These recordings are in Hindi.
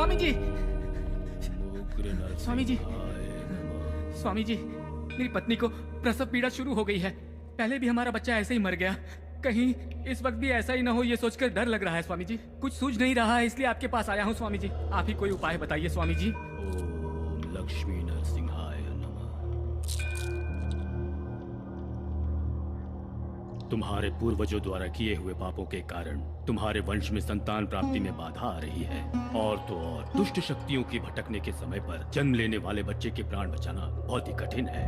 स्वामी जी, स्वामी जी, स्वामी जी, मेरी पत्नी को प्रसव पीड़ा शुरू हो गई है। पहले भी हमारा बच्चा ऐसे ही मर गया, कहीं इस वक्त भी ऐसा ही ना हो, ये सोचकर डर लग रहा है स्वामी जी। कुछ सूझ नहीं रहा है, इसलिए आपके पास आया हूँ स्वामी जी। आप ही कोई उपाय बताइए स्वामी जी। ओम लक्ष्मी नरसिंहाय नमः। तुम्हारे पूर्वजों द्वारा किए हुए पापों के कारण तुम्हारे वंश में संतान प्राप्ति में बाधा आ रही है, और तो और दुष्ट शक्तियों की भटकने के समय पर जन्म लेने वाले बच्चे के प्राण बचाना बहुत ही कठिन है।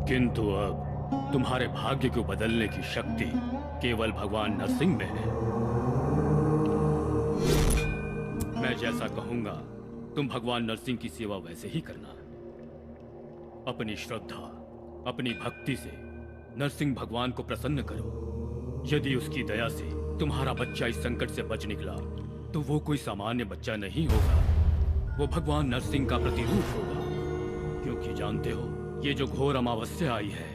किंतु अब तुम्हारे भाग्य को बदलने की शक्ति केवल भगवान नरसिंह में है। मैं जैसा कहूंगा तुम भगवान नरसिंह की सेवा वैसे ही करना। अपनी श्रद्धा, अपनी भक्ति से नरसिंह भगवान को प्रसन्न करो। यदि उसकी दया से तुम्हारा बच्चा इस संकट से बच निकला तो वो कोई सामान्य बच्चा नहीं होगा, वो भगवान नरसिंह का प्रतिरूप होगा। क्योंकि जानते हो, ये जो घोर अमावस्या आई है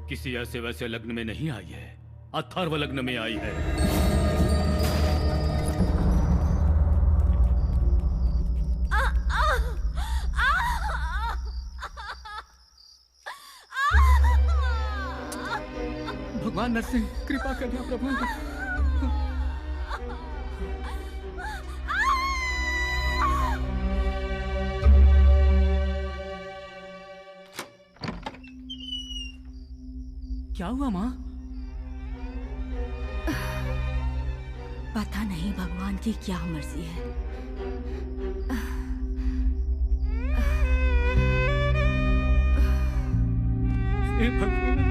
किसी ऐसे वैसे लग्न में नहीं आई है, अथर्व लग्न में आई है। भगवान नरसिंह कृपा करना प्रभु। क्या हुआ माँ? पता नहीं भगवान की क्या मर्जी है। हे भगवान,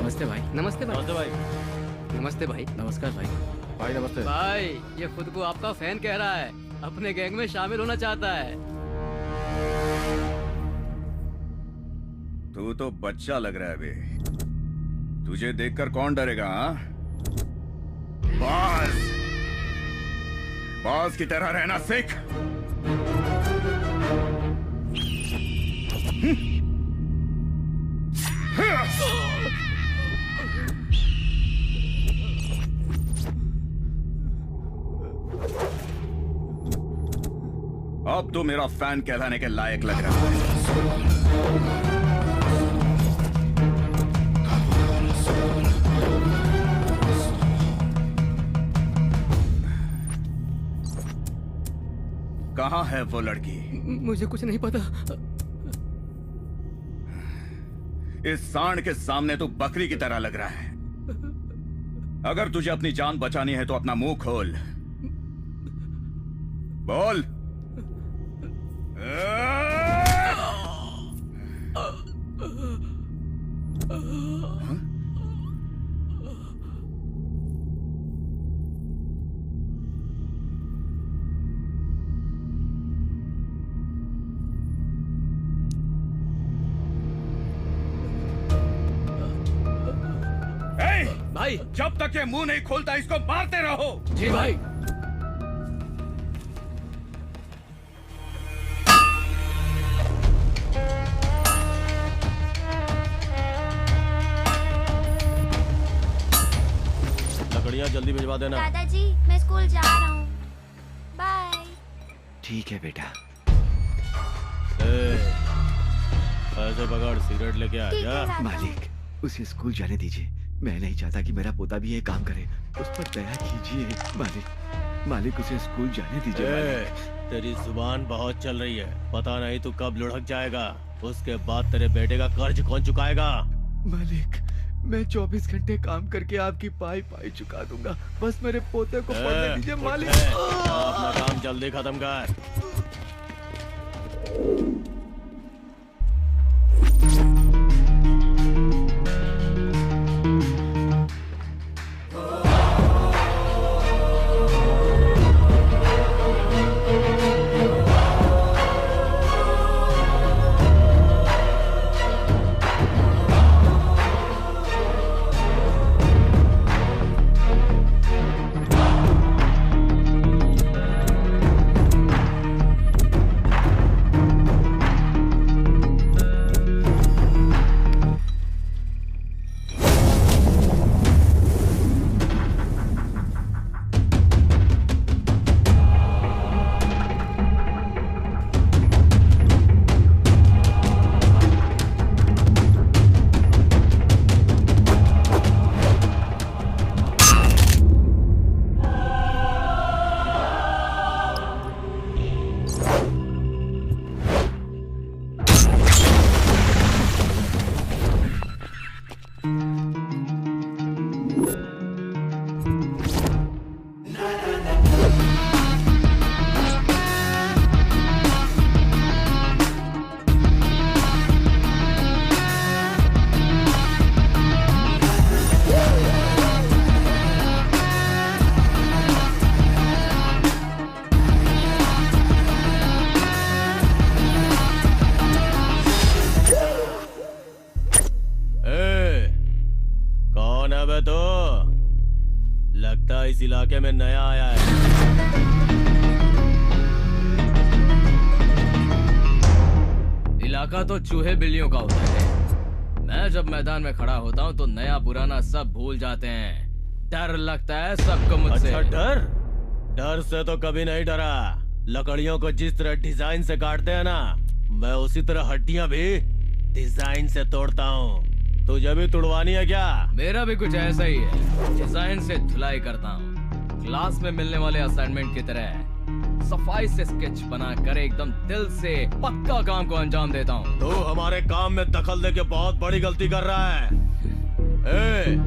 नमस्ते भाई। नमस्ते भाई। नमस्ते भाई। नमस्कार भाई। भाई नमस्ते भाई ये खुद को आपका फैन कह रहा है, अपने गैंग में शामिल होना चाहता है। तू तो बच्चा लग रहा है बे। तुझे देखकर कौन डरेगा? हाँ, बाज बाज की तरह रहना सीख। अब तो मेरा फैन कहलाने के लायक लग रहा है। कहाँ है वो लड़की? मुझे कुछ नहीं पता। इस सांड के सामने तू बकरी की तरह लग रहा है। अगर तुझे अपनी जान बचानी है तो अपना मुंह खोल, बोल। भाई, जब तक ये मुंह नहीं खोलता इसको मारते रहो। जी भाई। लकड़ियाँ जल्दी भिजवा देना। दादाजी, मैं स्कूल जा रहा हूँ। बाय। ठीक है बेटा। ऐसे पकड़, सिगरेट लेके आ ठीक जा। है, दादा। मालिक, उसे स्कूल जाने दीजिए। मैं नहीं चाहता कि मेरा पोता भी ये काम करे। उस पर दया कीजिए मालिक। मालिक, उसे स्कूल जाने दीजिए मालिक। तेरी जुबान बहुत चल रही है, पता नहीं तू कब लुढ़क जाएगा। उसके बाद तेरे बेटे का कर्ज कौन चुकाएगा? मालिक, मैं 24 घंटे काम करके आपकी पाई पाई चुका दूंगा। बस मेरे पोते को पढ़ने दीजिए मालिक। अपना काम जल्दी खत्म कर। इस इलाके में नया आया है। इलाका तो चूहे बिल्लियों का होता है। मैं जब मैदान में खड़ा होता हूँ तो नया पुराना सब भूल जाते हैं। डर लगता है सबको मुझसे। अच्छा, डर से तो कभी नहीं डरा। लकड़ियों को जिस तरह डिजाइन से काटते हैं ना, मैं उसी तरह हड्डियां भी डिजाइन से तोड़ता हूँ। तुझे भी तुड़वानी है क्या? मेरा भी कुछ ऐसा ही है, डिजाइन से धुलाई करता हूँ। क्लास में मिलने वाले असाइनमेंट की तरह सफाई से स्केच बनाकर एकदम दिल से पक्का काम को अंजाम देता हूँ। तू हमारे काम में दखल देके बहुत बड़ी गलती कर रहा है।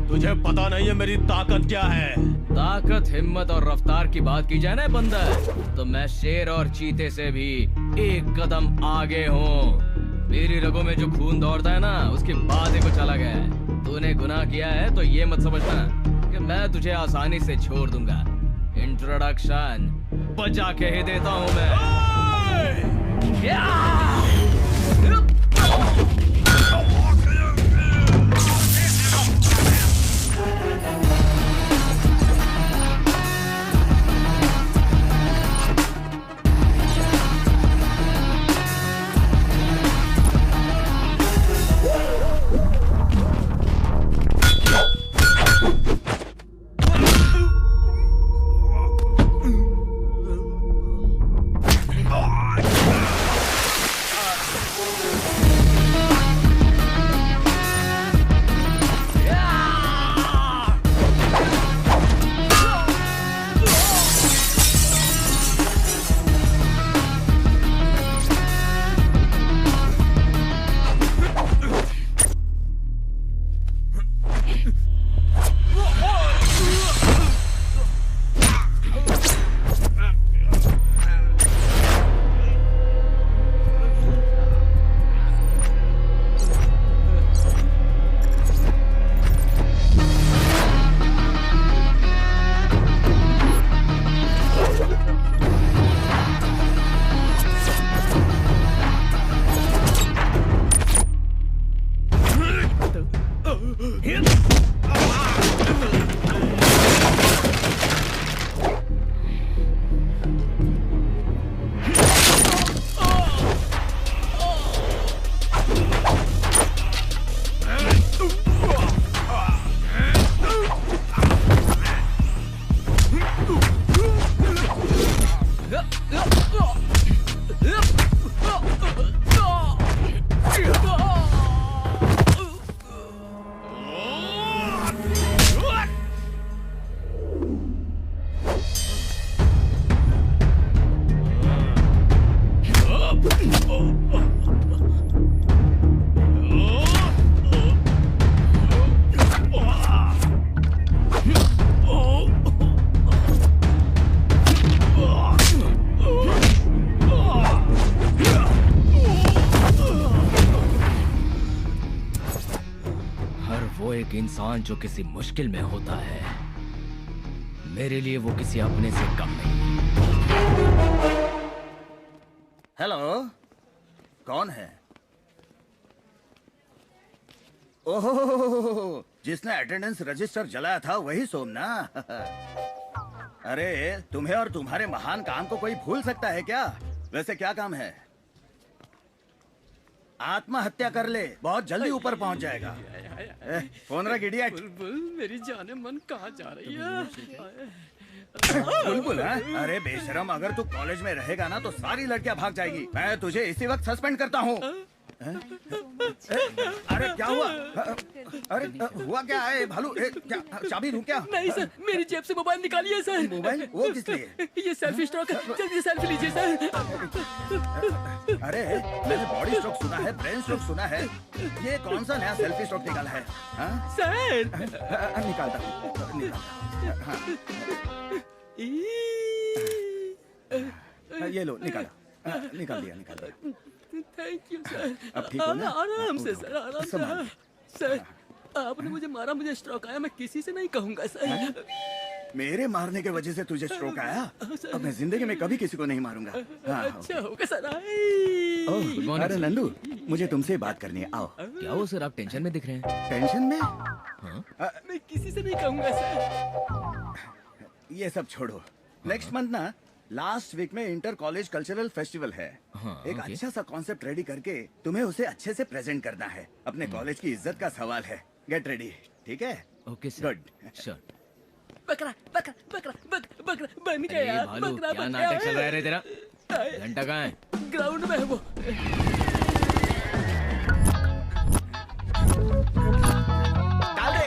तुझे पता नहीं है मेरी ताकत क्या है? ताकत, हिम्मत और रफ्तार की बात की जाए ना बंदर, तो मैं शेर और चीते से भी एक कदम आगे हूँ। मेरी रगों में जो खून दौड़ता है ना, उसकी बात ही कुछ अलग है। तूने गुनाह किया है तो ये मत समझना कि मैं तुझे आसानी से छोड़ दूंगा। इंट्रोडक्शन बजा के ही देता हूँ मैं। एक इंसान जो किसी मुश्किल में होता है, मेरे लिए वो किसी अपने से कम नहीं। हेलो, कौन है? ओहो, जिसने अटेंडेंस रजिस्टर जलाया था वही सोम ना? अरे तुम्हें और तुम्हारे महान काम को कोई भूल सकता है क्या? वैसे क्या काम है? आत्महत्या कर ले, बहुत जल्दी ऊपर पहुंच जाएगा। फोन रख इडियट। बुलबुल, मेरी जाने मन कहाँ जा रही है? बुलबुल हाँ? अरे बेशरम, अगर तू कॉलेज में रहेगा ना तो सारी लड़कियां भाग जाएगी। मैं तुझे इसी वक्त सस्पेंड करता हूँ। अरे क्या हुआ? अरे हुआ क्या है भालू? क्या चाबी दूं क्या? नहीं सर, मेरी जेब से मोबाइल निकालिए सर। मोबाइल? वो किस लिए? ये सेल्फी स्ट्रोक है, जल्दी सेल्फी लीजिए सर। अरे मैंने बॉडी स्ट्रोक सुना है, ब्रेन स्ट्रोक सुना है, ये कौन सा नया सेल्फी स्ट्रोक निकाला है? हाँ? सर निकालता हूँ। ये लो, निकाला। निकाल दिया। Thank you sir. अब ठीक हो ना? आराम से सर, आराम संभाल। से। सर आपने मुझे मारा, मुझे स्ट्रोक आया, मैं किसी से नहीं कहूंगा सर। मेरे मारने के वजह से तुझे स्ट्रोक आया? अब मैं जिंदगी में कभी किसी को नहीं मारूंगा। हाँ, अच्छा होगा सर। ओह, अरे नंदू, मुझे तुमसे बात करनी है, आओ। क्या हो सर, आप टेंशन में दिख रहे हैं? टेंशन में? मैं किसी से नहीं कहूंगा सर। ये सब छोड़ो। नेक्स्ट मंथ ना लास्ट वीक में इंटर कॉलेज कल्चरल फेस्टिवल है। एक ओके। अच्छा सा कॉन्सेप्ट रेडी करके तुम्हें उसे अच्छे से प्रेजेंट करना है। अपने कॉलेज की इज्जत का सवाल है। गेट रेडी, ठीक है? Okay sir. गुड। श्योर। बकरा बकरा बकरा बकरा बन अरे गया। भालू, बकरा क्या बन नाटक गया। चल रहा है रे तेरा? घंटा कहाँ है? ग्राउंड में है वो। डाल दे।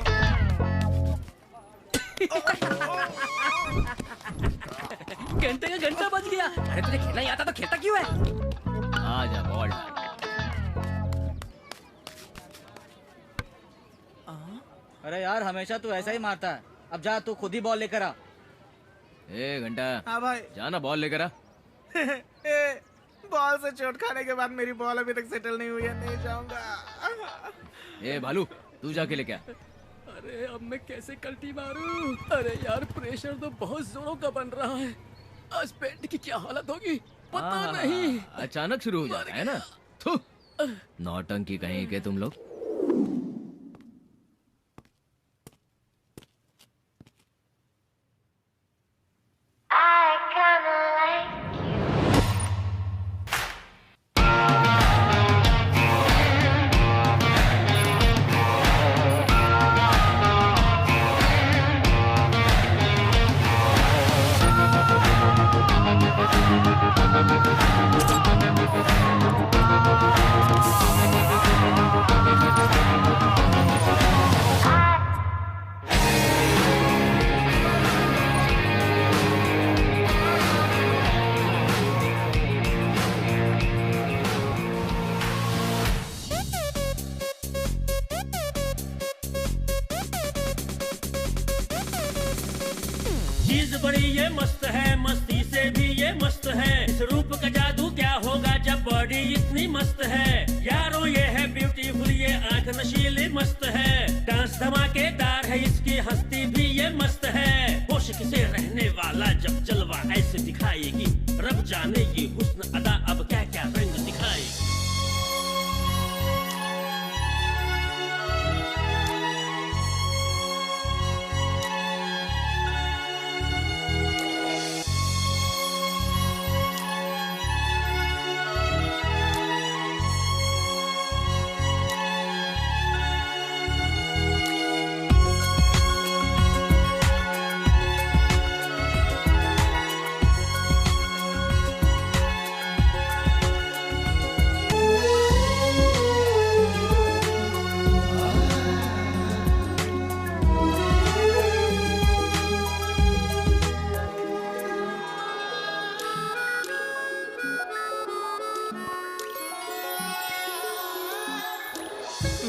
घंटे का घंटा बज गया। अरे तुझे खेलना ही आता तो खेलता क्यों है? आ जा बॉल डाल। अरे यार, हमेशा तू ऐसा ही मारता है। अब जा, तू खुद ही बॉल लेकर आ। ए घंटा, हाँ भाई। जाना बॉल लेकर आ। बॉल से चोट खाने के बाद मेरी बॉल अभी तक सेटल नहीं हुई है, नहीं जाऊंगा। ए भालू, तू जाके लेके आ। अरे अब मैं कैसे कल्टी मारूं? अरे यार प्रेशर तो बहुत जोरों का बन रहा है। आज पेट की क्या हालत होगी पता नहीं। अचानक शुरू हो जाता है ना। थू, नौटंकी कहीं के तुम लोग। I kinda like you. चीज बड़ी ये मस्त है, मस्ती से भी ये मस्त है। इस रूप का जादू क्या होगा जब बॉडी इतनी मस्त है। यारों ये है ब्यूटीफुल, ये आंख नशीली मस्त है। डांस धमाकेदार है, इसकी हस्ती भी ये मस्त है। होश से रहने वाला जब जलवा ऐसे दिखाएगी, रब जाने ये हुस्न अदा अब क्या क्या रंग दिखाएगी।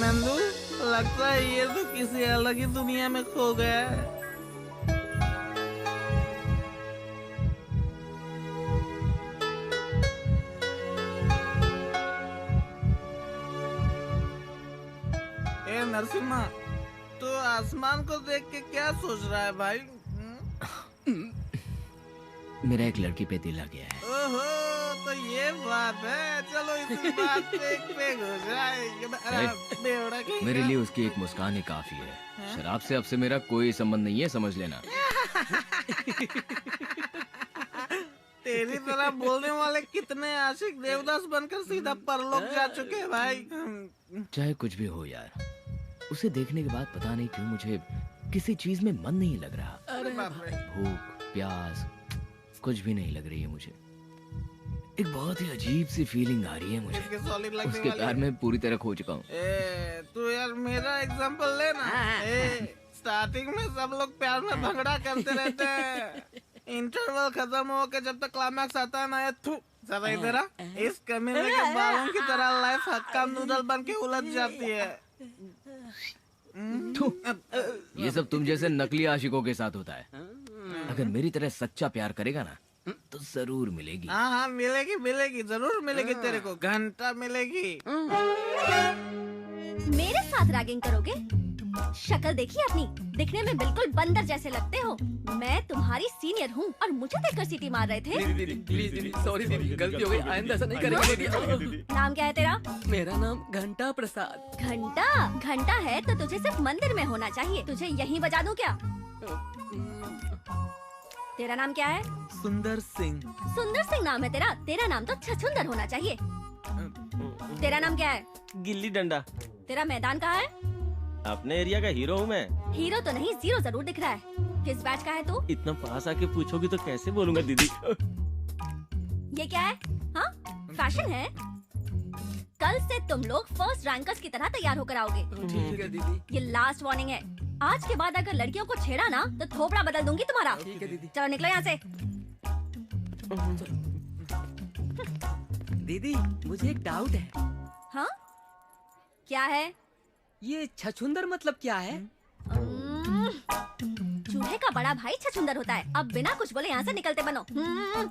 नंदू, लगता है ये तो किसी अलग ही दुनिया में खो गया है। ए नरसिम्हा, तू आसमान को देख के क्या सोच रहा है भाई? मेरा एक लड़की पे दिल आ गया है। ओहो, तो ये बात है। चलो इसी बात पे एक पेग हो जाए। बेवड़ा कहीं मेरे का। लिए उसकी एक मुस्कान ही काफी है। शराब से अब से मेरा कोई संबंध नहीं है, समझ लेना। तेरी तरह बोलने वाले कितने आशिक देवदास बनकर सीधा परलोक जा चुके हैं भाई। चाहे कुछ भी हो यार, उसे देखने के बाद पता नहीं क्यों मुझे किसी चीज में मन नहीं लग रहा। अरे बाप रे। भूख प्यास कुछ भी नहीं लग रही है मुझे। एक बहुत ही अजीब सी फीलिंग आ रही है मुझे। इसके solid लगने उसके वाली प्यार है। में पूरी तरह खो चुका हूँ। तू यार मेरा एग्जांपल ले ना। स्टार्टिंग में सब लोग प्यार में भंगड़ा करते रहते हैं। इंटरवल खत्म हो के जब तक क्लाइमैक्स आता है ना, ये थू जरा इधर आ। इस कमीने के बालों की तरह लाइफ हक्का नूडल बन के उलझ जाती है। ये सब तुम जैसे नकली आशिकों के साथ होता है। अगर मेरी तरह सच्चा प्यार करेगा ना तो जरूर मिलेगी। हाँ मिलेगी मिलेगी, जरूर मिलेगी तेरे को। घंटा मिलेगी। मेरे साथ रैगिंग करोगे? शक्ल देखी अपनी, दिखने में बिल्कुल बंदर जैसे लगते हो। मैं तुम्हारी सीनियर हूँ और मुझे देखकर सीटी मार रहे थे। दीदी प्लीज दीदी, सॉरी दीदी, गलती हो गई, आइंदा ऐसा नहीं करेंगे दीदी। नाम क्या है तेरा? मेरा नाम घंटा प्रसाद। घंटा? घंटा है तो तुझे सिर्फ मंदिर में होना चाहिए। तुझे यहीं बजा दूं क्या? तेरा नाम क्या है? सुंदर सिंह। सुंदर सिंह नाम है तेरा? तेरा नाम तो छछुंदर होना चाहिए। तेरा नाम क्या है? गिल्ली डंडा। तेरा मैदान कहाँ है? अपने एरिया का हीरो हूँ मैं। हीरो तो नहीं, जीरो जरूर दिख रहा है। किस बैच का है तू? इतना पास आके पूछोगी तो कैसे बोलूंगा दीदी। ये क्या है? हाँ, फैशन है। कल से तुम लोग फर्स्ट रैंकर्स की तरह तैयार होकर आओगे। ठीक है दीदी। ये लास्ट वार्निंग है। आज के बाद अगर लड़कियों को छेड़ा ना तो थोपड़ा बदल दूंगी तुम्हारा। ठीक है दीदी। चलो निकलो यहाँ से। दीदी मुझे एक डाउट है। हाँ, क्या है? ये छछुंदर मतलब क्या है? चूहे का बड़ा भाई छछुंदर होता है। अब बिना कुछ बोले यहाँ से निकलते बनो। मेरे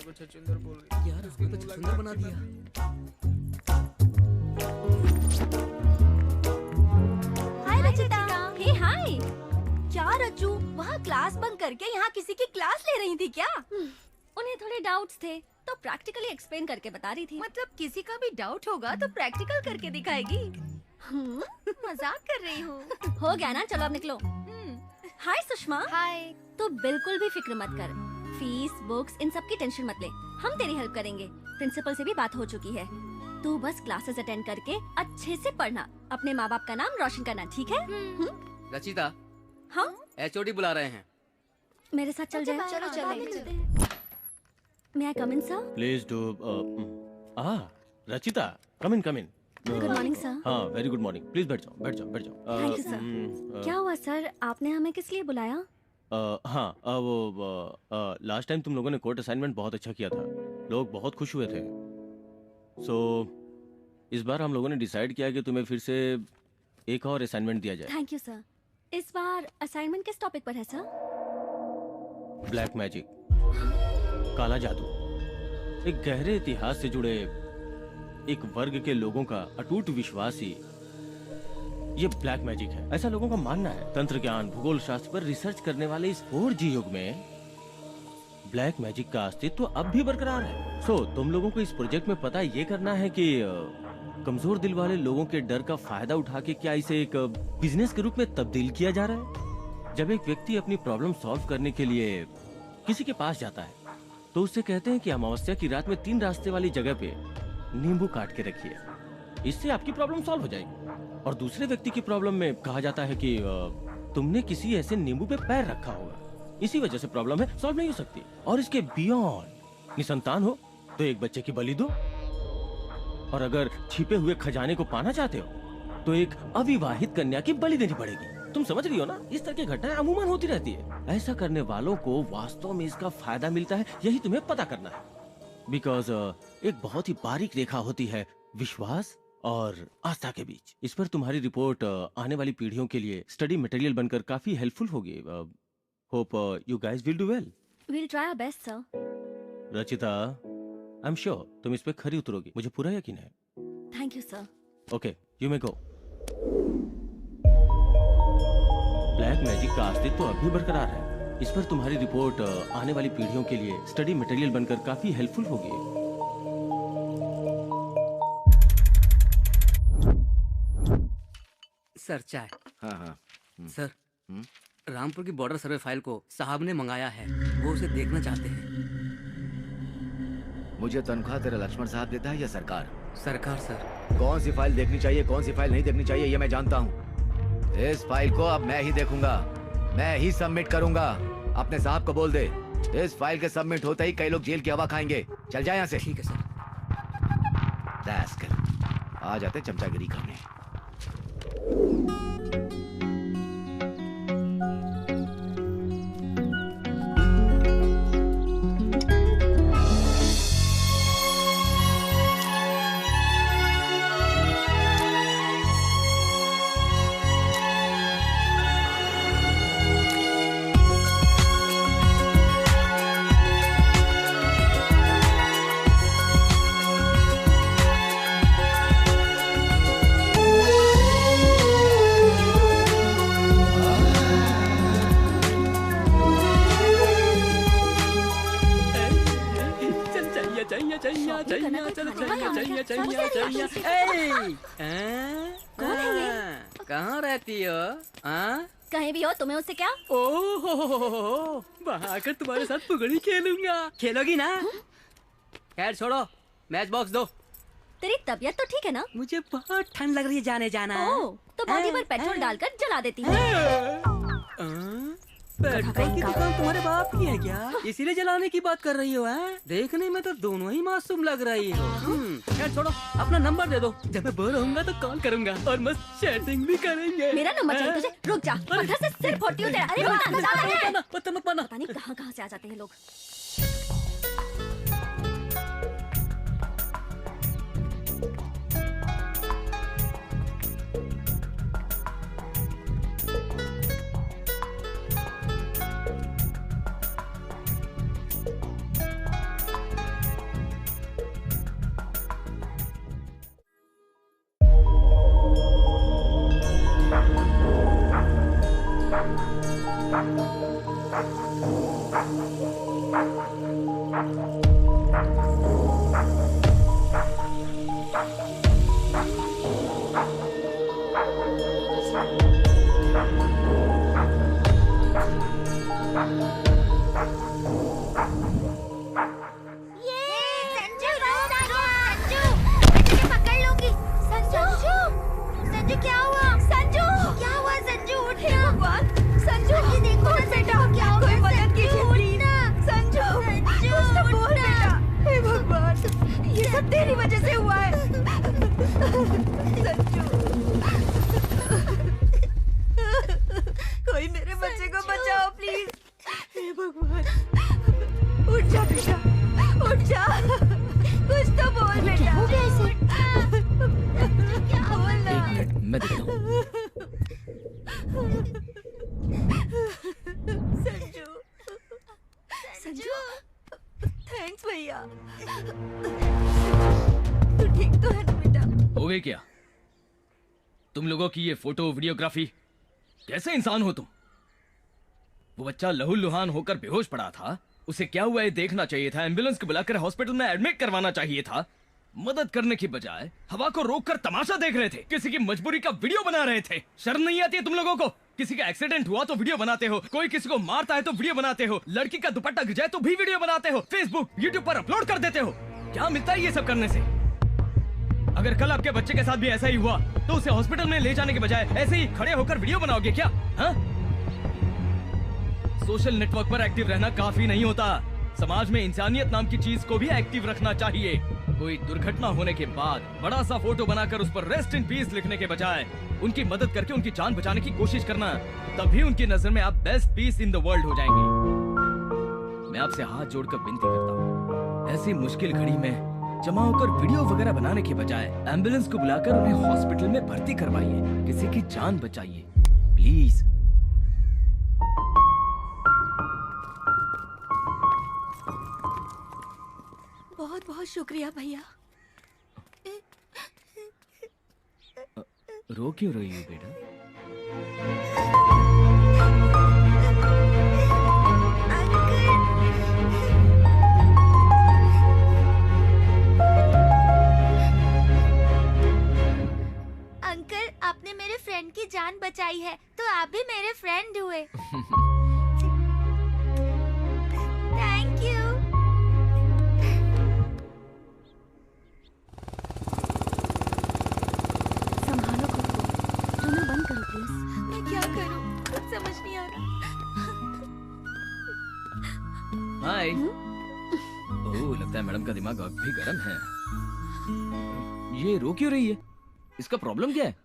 को छछुंदर बोल रही। यार उसको तो छछुंदर बना दिया। हाय रचिता। हे हाय। क्या रज्जू, वहाँ क्लास बंक करके यहाँ किसी की क्लास ले रही थी क्या? उन्हें थोड़े डाउट्स थे तो प्रैक्टिकली एक्सप्लेन करके बता रही थी। मतलब किसी का भी डाउट होगा तो प्रैक्टिकल करके दिखाएगी। मजाक कर रही हूँ। हो गया ना, चलो अब निकलो। हाय सुषमा। हाय। तू बिल्कुल भी फिक्र मत कर। फीस, बुक्स, इन सब की टेंशन मत ले। हम तेरी हेल्प करेंगे। प्रिंसिपल से भी बात हो चुकी है। तू बस क्लासेस अटेंड करके अच्छे से पढ़ना। अपने माँ बाप का नाम रोशन करना, ठीक है? रचिता, हाँ, एचओडी बुला रहे हैं। मेरे साथ चल जाए। चलो चलेंगे। May I come in, sir? Please do. Rachita, come in come in. Good morning, sir. हाँ, वेरी गुड मॉर्निंग। प्लीज बैठ जाओ बैठ जाओ बैठ जाओ। Thank you, sir. क्या हुआ सर, आपने हमें किस लिए बुलाया? हाँ, वो लास्ट टाइम तुम लोगों ने कोर्ट असाइनमेंट बहुत अच्छा किया था। लोग बहुत खुश हुए थे। सो इस बार हम लोगों ने डिसाइड किया कि तुम्हें फिर से एक और असाइनमेंट दिया जाए। Thank you sir. इस बार असाइनमेंट किस टॉपिक पर है सर? ब्लैक मैजिक, काला जादू। एक गहरे इतिहास से जुड़े एक वर्ग के लोगों का अटूट विश्वास ही ये ब्लैक मैजिक है, ऐसा लोगों का मानना है। तंत्र ज्ञान, भूगोल शास्त्र पर रिसर्च करने वाले इस 4G युग में ब्लैक मैजिक का अस्तित्व अब भी बरकरार है। सो तुम लोगों को इस प्रोजेक्ट में पता ये करना है कि कमजोर दिल वाले लोगों के डर का फायदा उठा के क्या इसे एक बिजनेस के रूप में तब्दील किया जा रहा है। जब एक व्यक्ति अपनी प्रॉब्लम सॉल्व करने के लिए किसी के पास जाता है तो उससे कहते हैं कि अमावस्या की रात में 3 रास्ते वाली जगह पे नींबू काट के रखिए, इससे आपकी प्रॉब्लम सॉल्व हो जाएगी। और दूसरे व्यक्ति की प्रॉब्लम में कहा जाता है कि तुमने किसी ऐसे नींबू पे पैर रखा होगा, इसी वजह से प्रॉब्लम है, सॉल्व नहीं हो सकती। और इसके बियॉन्ड निसंतान हो तो एक बच्चे की बलि दो, और अगर छिपे हुए खजाने को पाना चाहते हो तो एक अविवाहित कन्या की बलि देनी पड़ेगी। तुम समझ रही हो ना, इस तरह की घटनाएं अमूमन होती रहती है। ऐसा करने वालों को वास्तव में इसका फायदा मिलता है, यही तुम्हें पता करना है। बिकॉज एक बहुत ही बारीक रेखा होती है विश्वास और आस्था के बीच। इस पर तुम्हारी रिपोर्ट आने वाली पीढ़ियों के लिए स्टडी मटेरियल बनकर काफी हेल्पफुल होगी। Hope you guys will do well. We'll try our best, sir. Rachita, I am sure तुम इस पे खरी उतरोगी, मुझे पूरा यकीन है। Thank you, sir. Okay, you may go. Black magic का अस्तित्व तो अब भी बरकरार है। इस पर तुम्हारी रिपोर्ट आने वाली पीढ़ियों के लिए स्टडी मटेरियल बनकर काफी हेल्पफुल होगी। सर चाय। हाँ हाँ। सर रामपुर की बॉर्डर सर्वे फाइल को साहब ने मंगाया है, वो उसे देखना चाहते हैं। मुझे तनख्वाह तेरा लक्ष्मण साहब देता है या सरकार? सरकार सर। कौन सी फाइल देखनी चाहिए, कौन सी फाइल नहीं देखनी चाहिए, ये मैं जानता हूँ। इस फाइल को अब मैं ही देखूंगा, मैं ही सबमिट करूंगा। अपने साहब को बोल दे, इस फाइल के सबमिट होते ही कई लोग जेल की हवा खाएंगे। चल जाए यहाँ से। ठीक है सर। आ जाते चमचागिरी करने। कहाँ रहती हो? कहीं भी हो, तुम्हें उससे क्या? ओह, आकर तुम्हारे साथ पुगड़ी खेलूंगा। खेलोगी ना? खैर छोड़ो, मैच बॉक्स दो। तेरी तबीयत तो ठीक है ना? मुझे बहुत ठंड लग रही है, जाने जाना। ओह, तो बॉडी पर पेट्रोल डालकर जला देती हूँ। पेट्रोल की दुकान तुम्हारे बाप की है क्या? इसीलिए जलाने की बात कर रही हो? देखने में तो दोनों ही मासूम लग रही हो। खैर छोड़ो, अपना नंबर दे दो, जब मैं बोर होऊंगा तो कॉल करूंगा और मस्त चैटिंग भी करेंगे। मेरा नंबर चाहिए तुझे? रुक जा, पत्थर से सिर फोड़ती हूँ तेरा। अरे वाह, पत्थर मत मारना। पता नहीं कहाँ से आ जाते हैं लोग। तेरी वजह से हुआ है। कोई मेरे बच्चे को बचाओ प्लीज। हे भगवान, उठ जा बेटा, उठ जा, कुछ तो बोल बेटा। क्या हो गया इसे? क्या बोलना? एक मिनट, मैं देखता हूँ। संजू, संजू, थैंक्स भैया। तू ठीक तो है ना बेटा? हो गई क्या तुम लोगों की ये फोटो वीडियोग्राफी? कैसे इंसान हो तुम? वो बच्चा लहूलुहान होकर बेहोश पड़ा था, उसे क्या हुआ ये देखना चाहिए था, एम्बुलेंस को बुलाकर हॉस्पिटल में एडमिट करवाना चाहिए था। मदद करने की बजाय हवा को रोककर तमाशा देख रहे थे, किसी की मजबूरी का वीडियो बना रहे थे। शर्म नहीं आती है तुम लोगों को? किसी का एक्सीडेंट हुआ तो वीडियो बनाते हो, कोई किसी को मारता है तो वीडियो बनाते हो, लड़की का दुपट्टा गिर जाए तो भी वीडियो बनाते हो, फेसबुक यूट्यूब पर अपलोड कर देते हो। क्या मिलता है ये सब करने से? अगर कल आपके बच्चे के साथ भी ऐसा ही हुआ तो उसे हॉस्पिटल में ले जाने के बजाय ऐसे ही खड़े होकर वीडियो बनाओगे क्या? हाँ? सोशल नेटवर्क पर एक्टिव रहना काफी नहीं होता, समाज में इंसानियत नाम की चीज को भी एक्टिव रखना चाहिए। कोई दुर्घटना होने के बाद बड़ा सा फोटो बनाकर उस पर रेस्ट इन पीस लिखने के बजाय उनकी मदद करके उनकी जान बचाने की कोशिश करना, तभी उनकी नजर में आप best piece in the world हो जाएंगे। मैं आपसे हाथ जोड़कर विनती करता हूँ, ऐसी मुश्किल घड़ी में जमा होकर वीडियो वगैरह बनाने के बजाय एम्बुलेंस को बुलाकर उन्हें हॉस्पिटल में भर्ती करवाइए, किसी की जान बचाइए प्लीज। बहुत बहुत शुक्रिया भैया। रो क्यों रही हो बेटा? बचाई है, तो आप भी मेरे फ्रेंड हुए। Thank you. संभालो खुद को, रोना बंद करो प्लीज। मैं क्या करूं, कुछ समझ नहीं आ रहा। हाय। ओह, लगता है मैडम का दिमाग अब भी गर्म है। ये रो क्यों रही है? इसका प्रॉब्लम क्या है?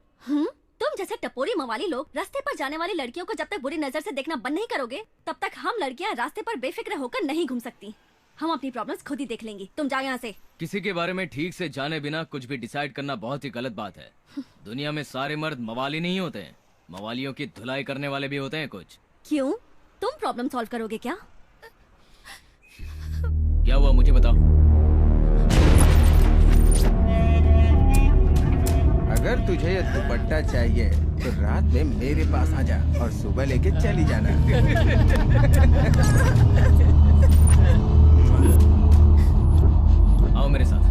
तुम जैसे टपोरी मवाली लोग रास्ते पर जाने वाली लड़कियों को जब तक बुरी नजर से देखना बंद नहीं करोगे, तब तक हम लड़कियां रास्ते पर बेफिक्र होकर नहीं घूम सकती। हम अपनी प्रॉब्लम्स खुद ही देख लेंगी, तुम जाओ यहाँ से। किसी के बारे में ठीक से जाने बिना कुछ भी डिसाइड करना बहुत ही गलत बात है। दुनिया में सारे मर्द मवाली नहीं होते हैं, मवालियों की धुलाई करने वाले भी होते हैं कुछ। क्यों? तुम प्रॉब्लम सॉल्व करोगे क्या? क्या हुआ मुझे बताओ। अगर तुझे ये दुपट्टा चाहिए तो रात में मेरे पास आ जा और सुबह लेके चली जाना। आओ मेरे साथ।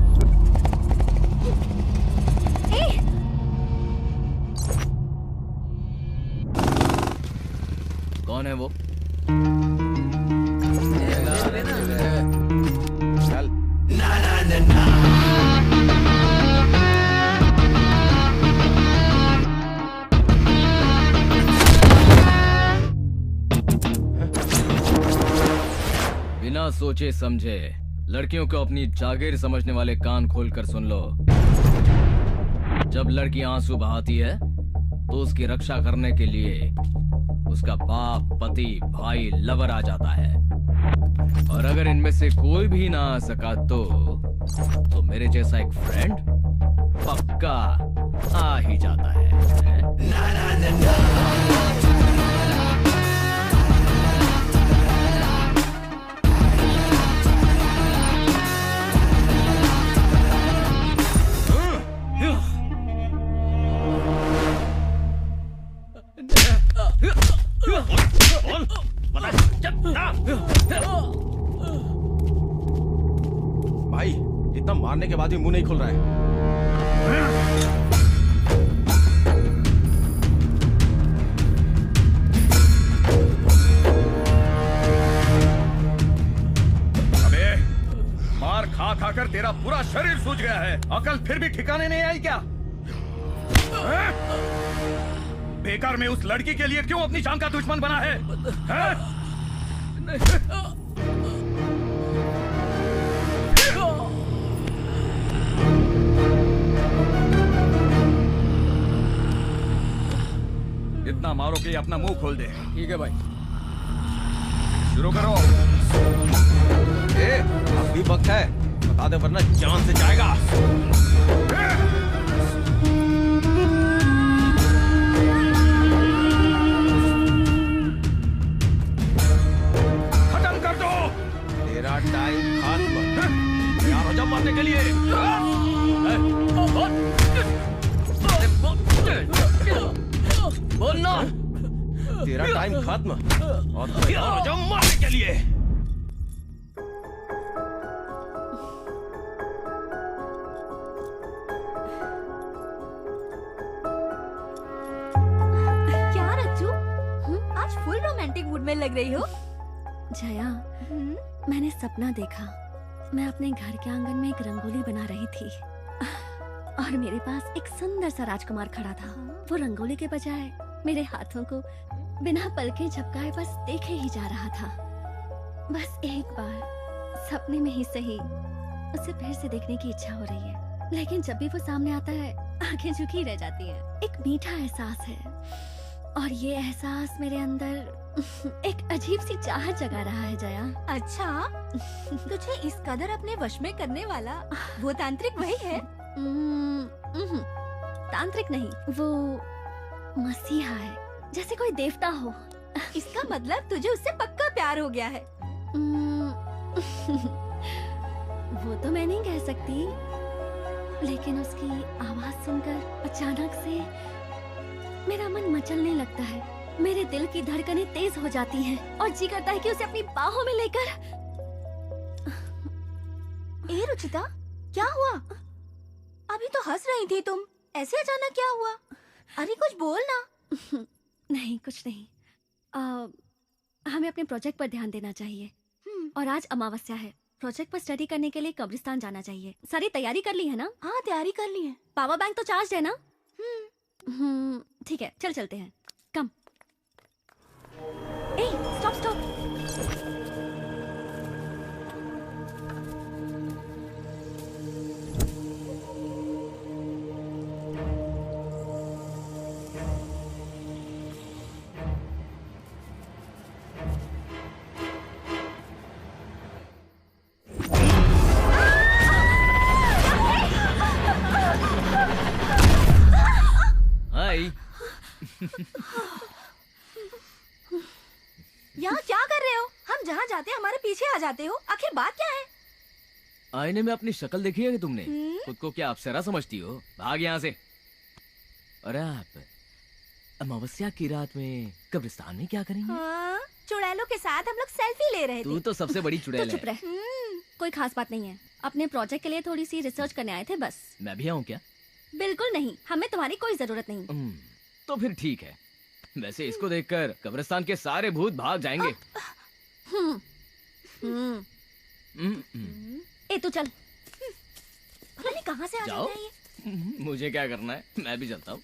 कौन है वो? चल। बिना सोचे समझे लड़कियों को अपनी जागीर समझने वाले कान खोलकर सुन लो। जब लड़की आंसू बहाती है तो उसकी रक्षा करने के लिए उसका बाप, पति, भाई, लवर आ जाता है। और अगर इनमें से कोई भी ना आ सका तो मेरे जैसा एक फ्रेंड पक्का आ ही जाता है। भाई इतना मारने के बाद भी मुंह नहीं खुल रहा है। अबे मार खा खा कर तेरा पूरा शरीर सूज गया है, अकल फिर भी ठिकाने नहीं आई क्या? बेकार में उस लड़की के लिए क्यों अपनी जान का दुश्मन बना है? इतना मारो कि अपना मुंह खोल दे। ठीक है भाई, शुरू करो। अब भी वक्त है, बता दे वरना जान से जाएगा। खत्म कर दो। तेरा टाइम खत्म। तैयार हो जा मारने के लिए। बोलना। तेरा टाइम खत्म और तैयार हो जा मारने के लिए। क्या रज्जू, आज फुल रोमांटिक मूड में लग रही हो। जया, मैंने सपना देखा। मैं अपने घर के आंगन में एक रंगोली बना रही थी और मेरे पास एक सुंदर सा राजकुमार खड़ा था। वो रंगोली के बजाय मेरे हाथों को बिना पलके झपकाए बस देखे ही जा रहा था। बस एक बार सपने में ही सही उसे फिर से देखने की इच्छा हो रही है, लेकिन जब भी वो सामने आता है आंखें झुकी रह जाती है। एक मीठा एहसास है और ये एहसास मेरे अंदर एक अजीब सी चाहत जगा रहा है। जया, अच्छा, तुझे इस कदर अपने वश में करने वाला वो तांत्रिक वही है? तांत्रिक नहीं, वो मसीहा है, जैसे कोई देवता हो। इसका मतलब तुझे उससे पक्का प्यार हो गया है। वो तो मैं नहीं कह सकती, लेकिन उसकी आवाज सुनकर अचानक से मेरा मन मचलने लगता है। मेरे दिल की धड़कनें तेज हो जाती हैं और जी करता है कि उसे अपनी बाहों में लेकर। ए रुचिता, क्या हुआ? अभी तो हंस रही थी तुम, ऐसे अचानक क्या हुआ? अरे कुछ बोल ना। नहीं, कुछ नहीं। हमें अपने प्रोजेक्ट पर ध्यान देना चाहिए। और आज अमावस्या है। प्रोजेक्ट पर स्टडी करने के लिए कब्रिस्तान जाना चाहिए। सारी तैयारी कर ली है ना? हाँ, तैयारी कर ली है। पावर बैंक तो चार्ज है ना? ठीक है, चल चलते हैं। कम। ए, स्टॉप स्टॉप। यहाँ क्या कर रहे हो? हम जहाँ जाते हैं हमारे पीछे आ जाते हो। आखिर बात क्या है? आईने में अपनी शक्ल देखी है कि तुमने? खुद को क्या अप्सरा समझती हो? भाग यहाँ से। अरे आप अमावस्या की रात में कब्रिस्तान में क्या करेंगे? हाँ, चुड़ैलों के साथ हम लोग सेल्फी ले रहे थे। तू तो सबसे बड़ी चुड़ैल तो चुप रह। कोई खास बात नहीं है। अपने प्रोजेक्ट के लिए थोड़ी सी रिसर्च करने आए थे बस। मैं भी आऊँ क्या? बिल्कुल नहीं, हमें तुम्हारी कोई जरूरत नहीं। तो फिर ठीक है। वैसे इसको देखकर कब्रिस्तान के सारे भूत भाग जाएंगे। ए तू चल। पता नहीं कहाँ से आ जाओ। जाता है ये। मुझे क्या करना है, मैं भी चलता हूँ।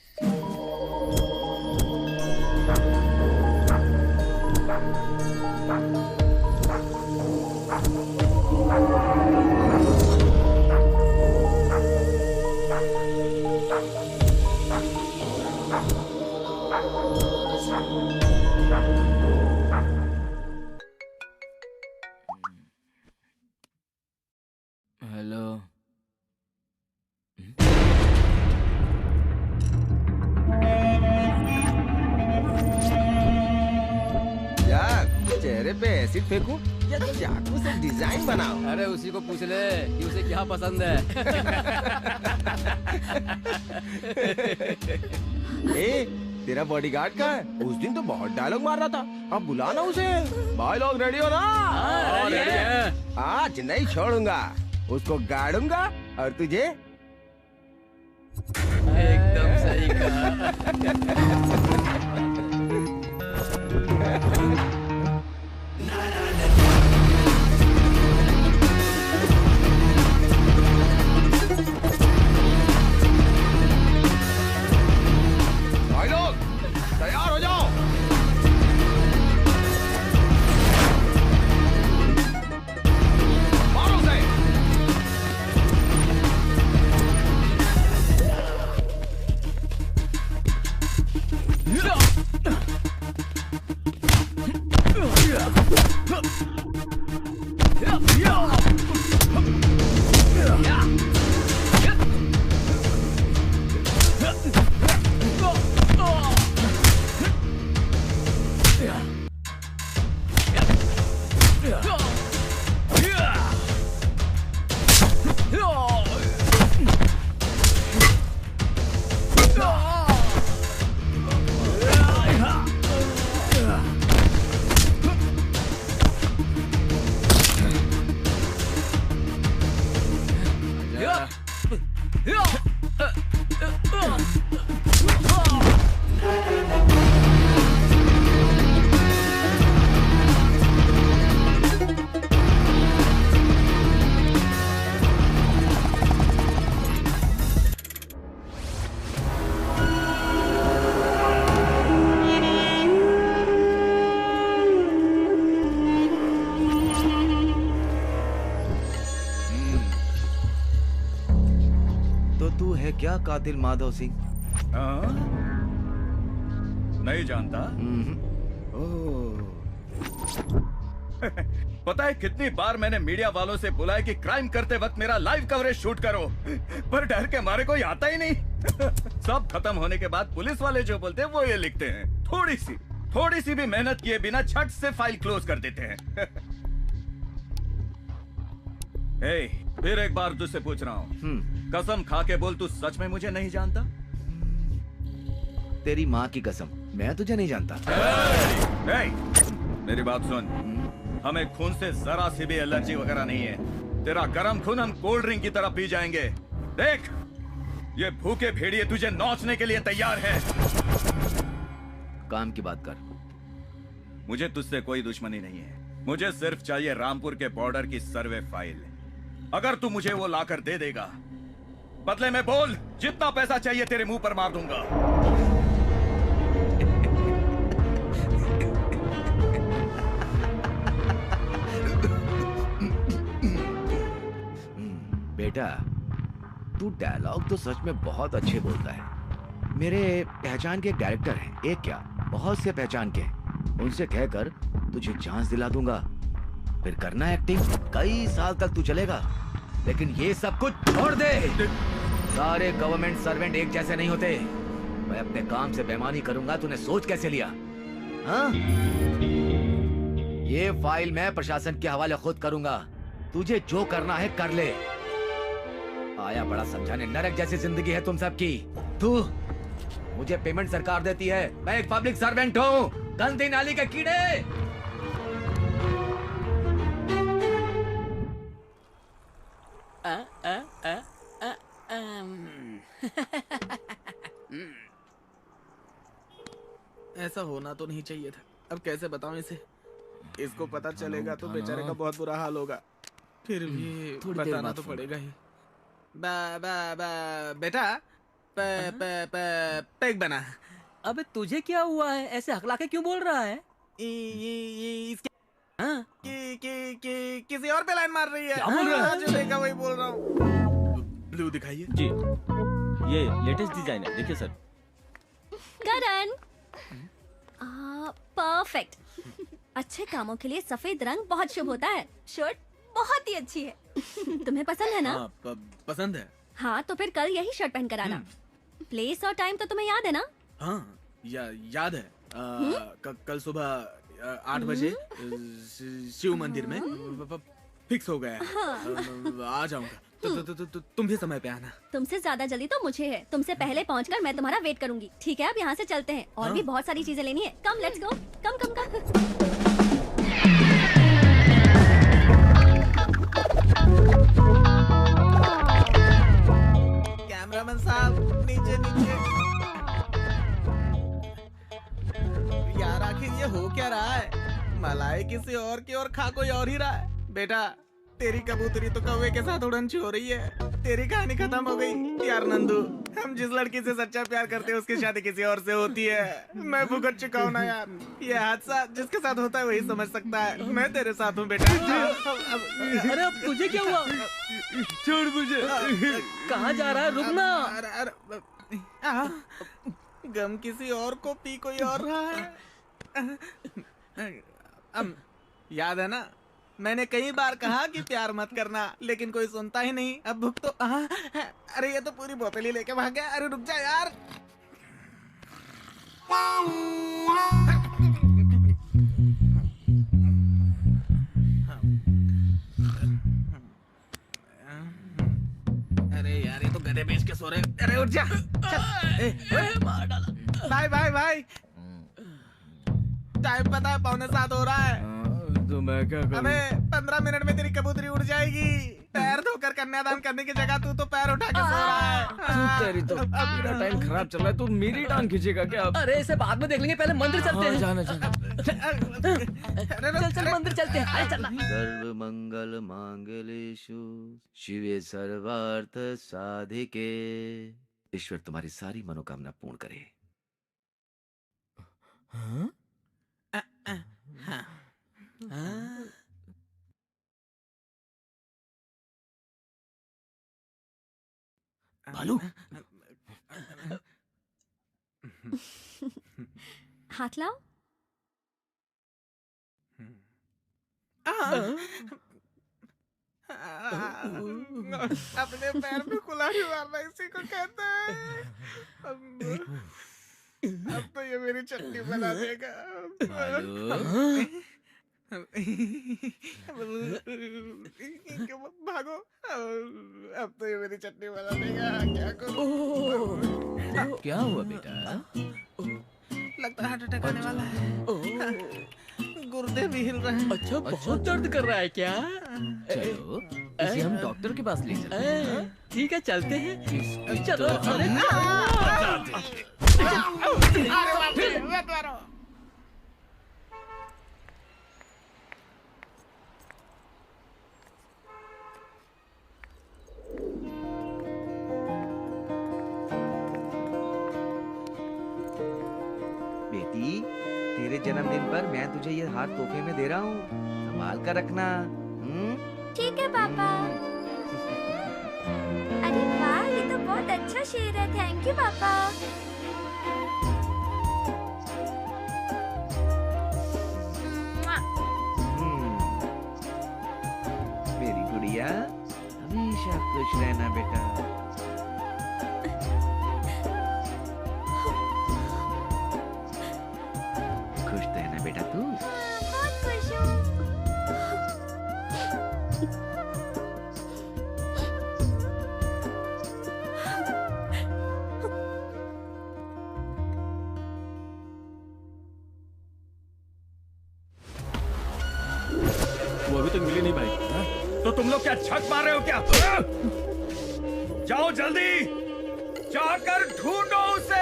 हेलो। यार, चेहरे पे एसिड फेंकूं या चाकू से डिजाइन बनाओ? अरे उसी को पूछ ले कि उसे क्या पसंद है। ए, तेरा बॉडीगार्ड कहाँ है? उस दिन तो बहुत डायलॉग मार रहा था। अब बुलाना उसे। भाई लोग रेडी हो ना? हाँ, रेडी है। आज नहीं छोड़ूंगा। उसको गाड़ूंगा और तुझे एकदम सही कहा। भाई लोग तैयार हो जाओ। मारो उसे। क्या कातिल माधव सिंह? नहीं जानता। पता है कितनी बार मैंने मीडिया वालों से बोला है कि क्राइम करते वक्त मेरा लाइव कवरेज शूट करो, पर डर के मारे कोई आता ही नहीं। सब खत्म होने के बाद पुलिस वाले जो बोलते हैं वो ये लिखते हैं। थोड़ी सी भी मेहनत किए बिना झट से फाइल क्लोज कर देते हैं। फिर एक बार तुझसे पूछ रहा हूँ, कसम खा के बोल, तू सच में मुझे नहीं जानता? तेरी माँ की कसम, मैं तुझे नहीं जानता। मेरी बात सुन, हमें खून से जरा सी भी एलर्जी वगैरह नहीं है। तेरा गर्म खून हम कोल्ड ड्रिंक की तरह पी जाएंगे। देख, ये भूखे भेड़िए तुझे नोचने के लिए तैयार है। काम की बात कर। मुझे तुझसे कोई दुश्मनी नहीं है, मुझे सिर्फ चाहिए रामपुर के बॉर्डर की सर्वे फाइल। अगर तू मुझे वो लाकर दे देगा, बदले में बोल, जितना पैसा चाहिए तेरे मुंह पर मार दूंगा। बेटा, तू डायलॉग तो सच में बहुत अच्छे बोलता है। मेरे पहचान के एक डायरेक्टर हैं, एक क्या बहुत से पहचान के। उनसे कहकर तुझे चांस दिला दूंगा, फिर करना एक्टिंग। कई साल तक तू चलेगा, लेकिन ये सब कुछ छोड़ दे। सारे गवर्नमेंट सर्वेंट एक जैसे नहीं होते। मैं अपने काम से बेईमानी करूंगा, तूने सोच कैसे लिया? हाँ? ये फाइल मैं प्रशासन के हवाले खुद करूंगा। तुझे जो करना है कर ले। आया बड़ा समझाने, नरक जैसी जिंदगी है तुम सबकी। तू मुझे पेमेंट सरकार देती है, मैं एक पब्लिक सर्वेंट हूँ। गंदी नाली के कीड़े। ऐसा होना तो नहीं चाहिए था। अब कैसे बताऊं इसे? इसको पता चलेगा तो बेचारे का बहुत बुरा हाल होगा। फिर भी बताना तो पड़ेगा ही। बेटा, पैक बना। अबे तुझे क्या हुआ है? ऐसे हकला के क्यों बोल रहा है? इसके किसी और पे लाइन मार रही है। क्या बोल रहा है? जो देखा वही बोल रहा हूँ। ब्लू दिखाइए जी, ये लेटेस्ट डिजाइन है, देखिए सर। करण, परफेक्ट। अच्छे कामों के लिए सफेद रंग बहुत शुभ होता है। शर्ट बहुत ही अच्छी है। तुम्हें पसंद है ना? पसंद है। हाँ, तो फिर कल यही शर्ट पहन कर आना। प्लेस और टाइम तो तुम्हें याद है ना? हाँ, याद है। कल सुबह 8 बजे शिव मंदिर में फिक्स हो गया है। आ जाऊंगा। तुम भी समय पे आना। तुमसे ज्यादा जल्दी तो मुझे है। तुमसे पहले पहुंचकर मैं तुम्हारा वेट करूंगी। ठीक है, अब यहाँ से चलते हैं। और भी बहुत सारी चीजें लेनी है। कम, let's go. Come come come. Cameraman साहब, नीचे नीचे। यार आखिर ये हो क्या रहा है? मलाई किसी और की और खा कोई और ही रहा है। बेटा, तेरी कबूतरी तो कौवे के साथ उड़नछी हो रही है। तेरी कहानी खत्म हो गई। यार नंदू, हम जिस लड़की से सच्चा प्यार करते हैं उसकी शादी किसी और से होती है। मैं भुगत चुका हूँ ना यार। ये हादसा जिसके साथ होता है वही समझ सकता है। मैं तेरे साथ हूँ बेटा। अरे अब तुझे क्या हुआ? छोड़ मुझे। कहाँ जा रहा है? रुकना। गम किसी और को पी कोई और रहा है। याद है ना, मैंने कई बार कहा कि प्यार मत करना, लेकिन कोई सुनता ही नहीं। अब भुक तो अरे ये तो पूरी बोतल ही लेके भाग गया। अरे रुक जा यार। अरे यार, ये तो गधे बेच के सो रहे। अरे उठ जा। भाई भाई भाई, टाइम पता है 6:45 हो रहा है। तो मैं क्या करूं? हमें 15 मिनट में तेरी कबूतरी उड़ जाएगी। पैर धोकर कन्यादान करने की जगह तू तो पैर उठा के सो रहा है। तेरी तो मेरा टाइम खराब चल रहा है, तू मेरी टांग खींचेगा क्या? अरे इसे बाद में देख लेंगे, पहले मंदिर चलते हैं। जाना चल चल मंदिर चलते हैं। अरे चलना। सर्व मंगल मांगलेषु शिवे सर्वार्थ साधिके। ईश्वर तुम्हारी सारी मनोकामना पूर्ण करे। भालू, हाथ लाओ। अपने पैर पे कुल्हाड़ी मारना इसी को कहते हैं। अब तो ये मेरी चटनी बना देगा। भागो, अब तो ये मेरी चटनी बना देगा। क्या करूं? क्या हुआ बेटा? लगता है हार्ट अटैक आने वाला है। गुर्दे भी हिल रहे हैं। अच्छा, बहुत दर्द कर रहा है क्या? चलो इसे हम डॉक्टर डॉक्टर के पास ले चलते हैं। ठीक है चलते हैं। चलो अरे बेटी, तेरे जन्मदिन पर मैं तुझे ये हार तोहफे में दे रहा हूँ, संभाल कर रखना। ठीक है पापा। अरे वाह, ये तो बहुत अच्छा शेर है। थैंक यू पापा। मेरी गुड़िया, हमेशा खुश रहना बेटा। खुश रहना बेटा तू। बहुत खुश हूँ। वो अभी तक मिली नहीं भाई। तो तुम लोग क्या छक मार रहे हो क्या? जाओ जल्दी, जाकर ढूंढो उसे।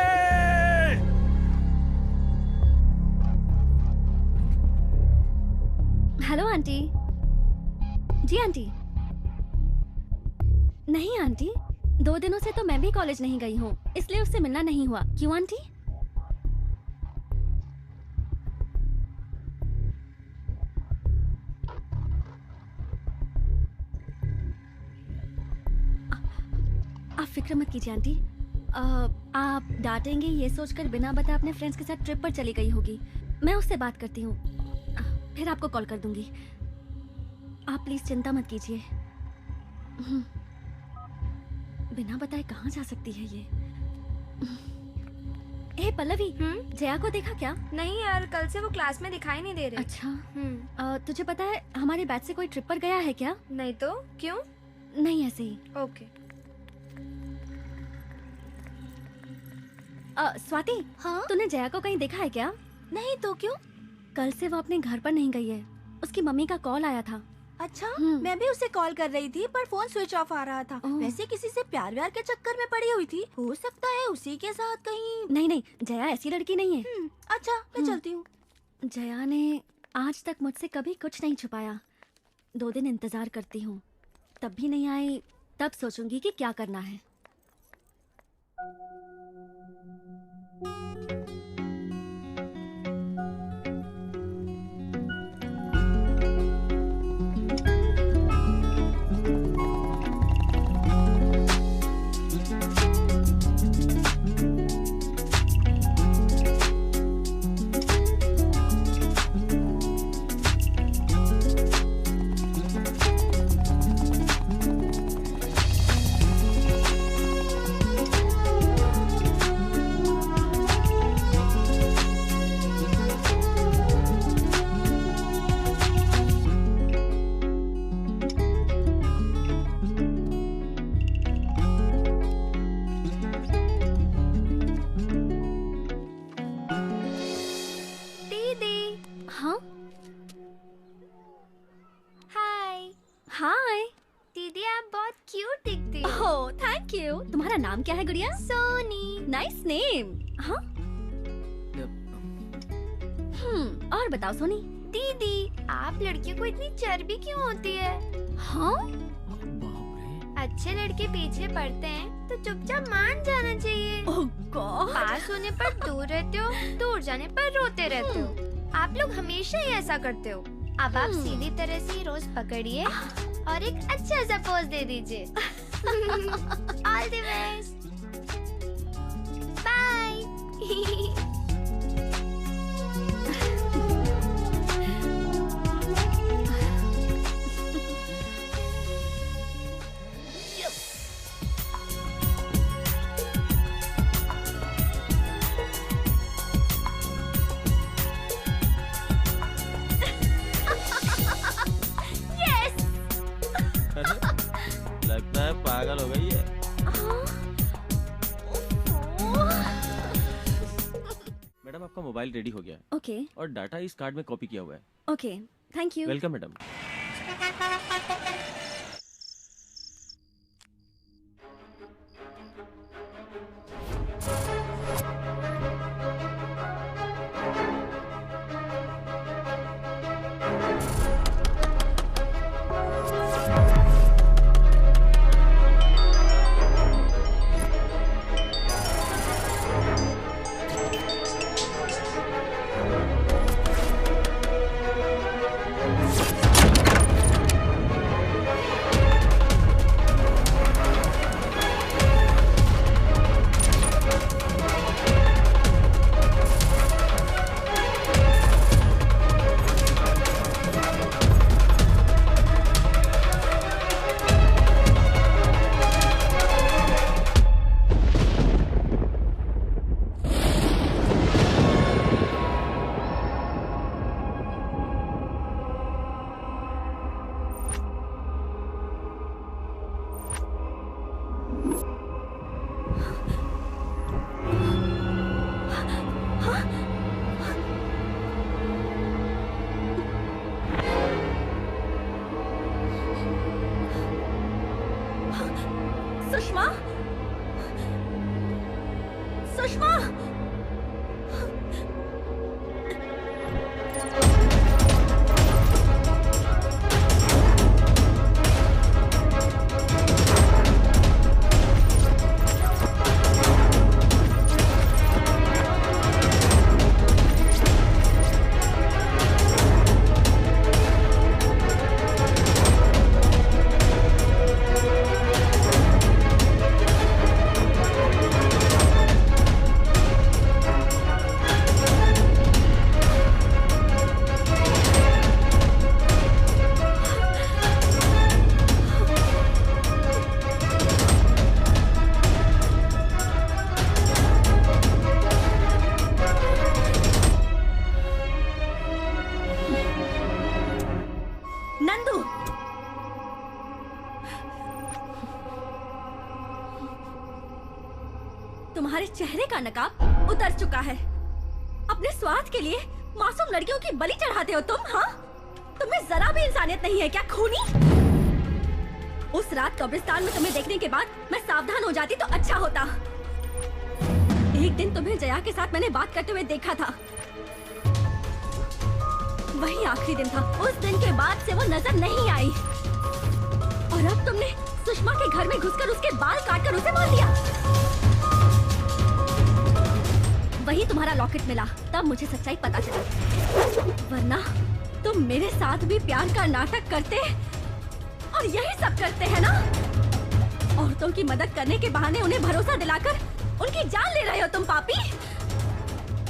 Hello aunty. जी आंटी। नहीं आंटी, 2 दिनों से तो मैं भी कॉलेज नहीं गई हूँ, इसलिए उससे मिलना नहीं हुआ। क्यों आंटी? आप फिक्र मत कीजिए आंटी। आप डांटेंगे ये सोचकर बिना बताए अपने फ्रेंड्स के साथ ट्रिप पर चली गई होगी। मैं उससे बात करती हूँ, फिर आपको कॉल कर दूंगी। आप प्लीज चिंता मत कीजिए। बिना बताए कहाँ जा सकती है ये? ए पल्लवी, जया को देखा क्या? नहीं यार, कल से वो क्लास में दिखाई नहीं दे रहे। अच्छा। तुझे पता है हमारे बैच से कोई ट्रिप पर गया है क्या? नहीं तो क्यों? नहीं ऐसे ही। ओके। स्वाति, हाँ? तूने जया को कहीं देखा है क्या? नहीं तो क्यों? कल से वो अपने घर पर नहीं गई है। उसकी मम्मी का कॉल आया था। अच्छा, मैं भी उसे कॉल कर रही थी पर फोन स्विच ऑफ आ रहा था। वैसे किसी से प्यार व्यार के चक्कर में पड़ी हुई थी, हो सकता है उसी के साथ कहीं। नहीं नहीं, जया ऐसी लड़की नहीं है। अच्छा, मैं चलती हूँ। जया ने आज तक मुझसे कभी कुछ नहीं छुपाया। 2 दिन इंतजार करती हूँ, तब भी नहीं आई, तब सोचूंगी कि क्या करना है। तुम्हारा नाम क्या है गुड़िया? सोनी। Nice name. हाँ? और बताओ सोनी। दीदी, आप लड़कियों को इतनी चर्बी क्यों होती है? हाँ? अच्छे लड़के पीछे पड़ते हैं तो चुपचाप मान जाना चाहिए। ओह गॉड। पास होने पर दूर रहते हो, दूर जाने पर रोते रहते हो। आप लोग हमेशा ही ऐसा करते हो। अब आप सीधी तरह से रोज पकड़िए और एक अच्छा सा पोज दे दीजिए। All the best. बाय। लगता है पागल हो गई है। मैडम आपका मोबाइल रेडी हो गया है। ओके। और डाटा इस कार्ड में कॉपी किया हुआ है। Okay, thank you. Welcome madam. Sushma, Sushma. तुम्हारे चेहरे का नकाब उतर चुका है। अपने स्वार्थ के लिए मासूम लड़कियों की बलि चढ़ाते हो तुम, हाँ? तुम्हें जरा भी इंसानियत नहीं है क्या, खूनी? उस रात कब्रिस्तान में तुम्हें देखने के बाद मैं सावधान हो जाती तो अच्छा होता। एक दिन तुम्हें जया के साथ मैंने बात करते हुए देखा था, वही आखिरी दिन था। उस दिन के बाद से वो नजर नहीं आई। और अब तुमने सुषमा के घर में घुसकर उसके बाल काटकर उसे मार दिया। वही तुम्हारा लॉकेट मिला, तब मुझे सच्चाई पता चली। वरना तुम मेरे साथ भी प्यार का नाटक करते और यही सब करते हैं ना। औरतों की मदद करने के बहाने उन्हें भरोसा दिलाकर उनकी जान ले रहे हो तुम पापी।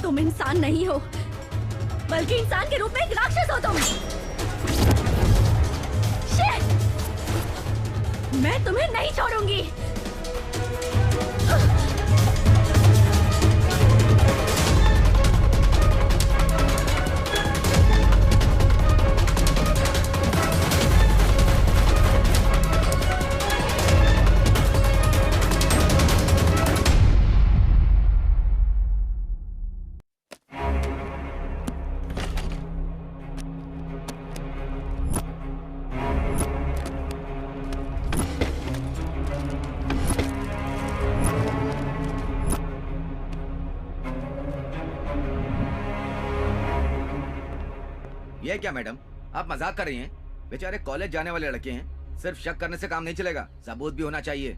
तुम इंसान नहीं हो, बल्कि इंसान के रूप में एक राक्षस हो तुम। शिट! मैं तुम्हें नहीं छोड़ूंगी। ये क्या मैडम, आप मजाक कर रही हैं? बेचारे कॉलेज जाने वाले लड़के हैं, सिर्फ शक करने से काम नहीं चलेगा, सबूत भी होना चाहिए।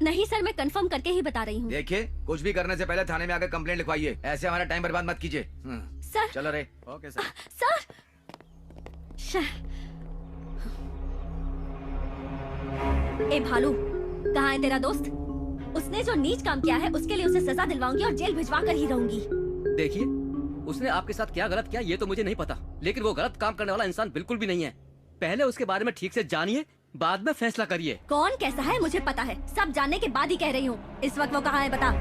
नहीं सर, मैं कंफर्म करके ही बता रही हूँ। देखिए, कुछ भी करने से पहले थाने में आकर कंप्लेंट लिखवाइए, ऐसे हमारा टाइम बर्बाद मत कीजिए। सर। चलो रे। Okay sir. सर। ए भालू, कहाँ है तेरा दोस्त? उसने जो नीच काम किया है उसके लिए उसे सजा दिलवाऊंगी और जेल भिजवा कर ही रहूंगी। देखिए, उसने आपके साथ क्या गलत किया ये तो मुझे नहीं पता, लेकिन वो गलत काम करने वाला इंसान बिल्कुल भी नहीं है। पहले उसके बारे में ठीक से जानिए, बाद में फैसला करिए। कौन कैसा है मुझे पता है, सब जानने के बाद ही कह रही हूँ। इस वक्त वो कहाँ है बता।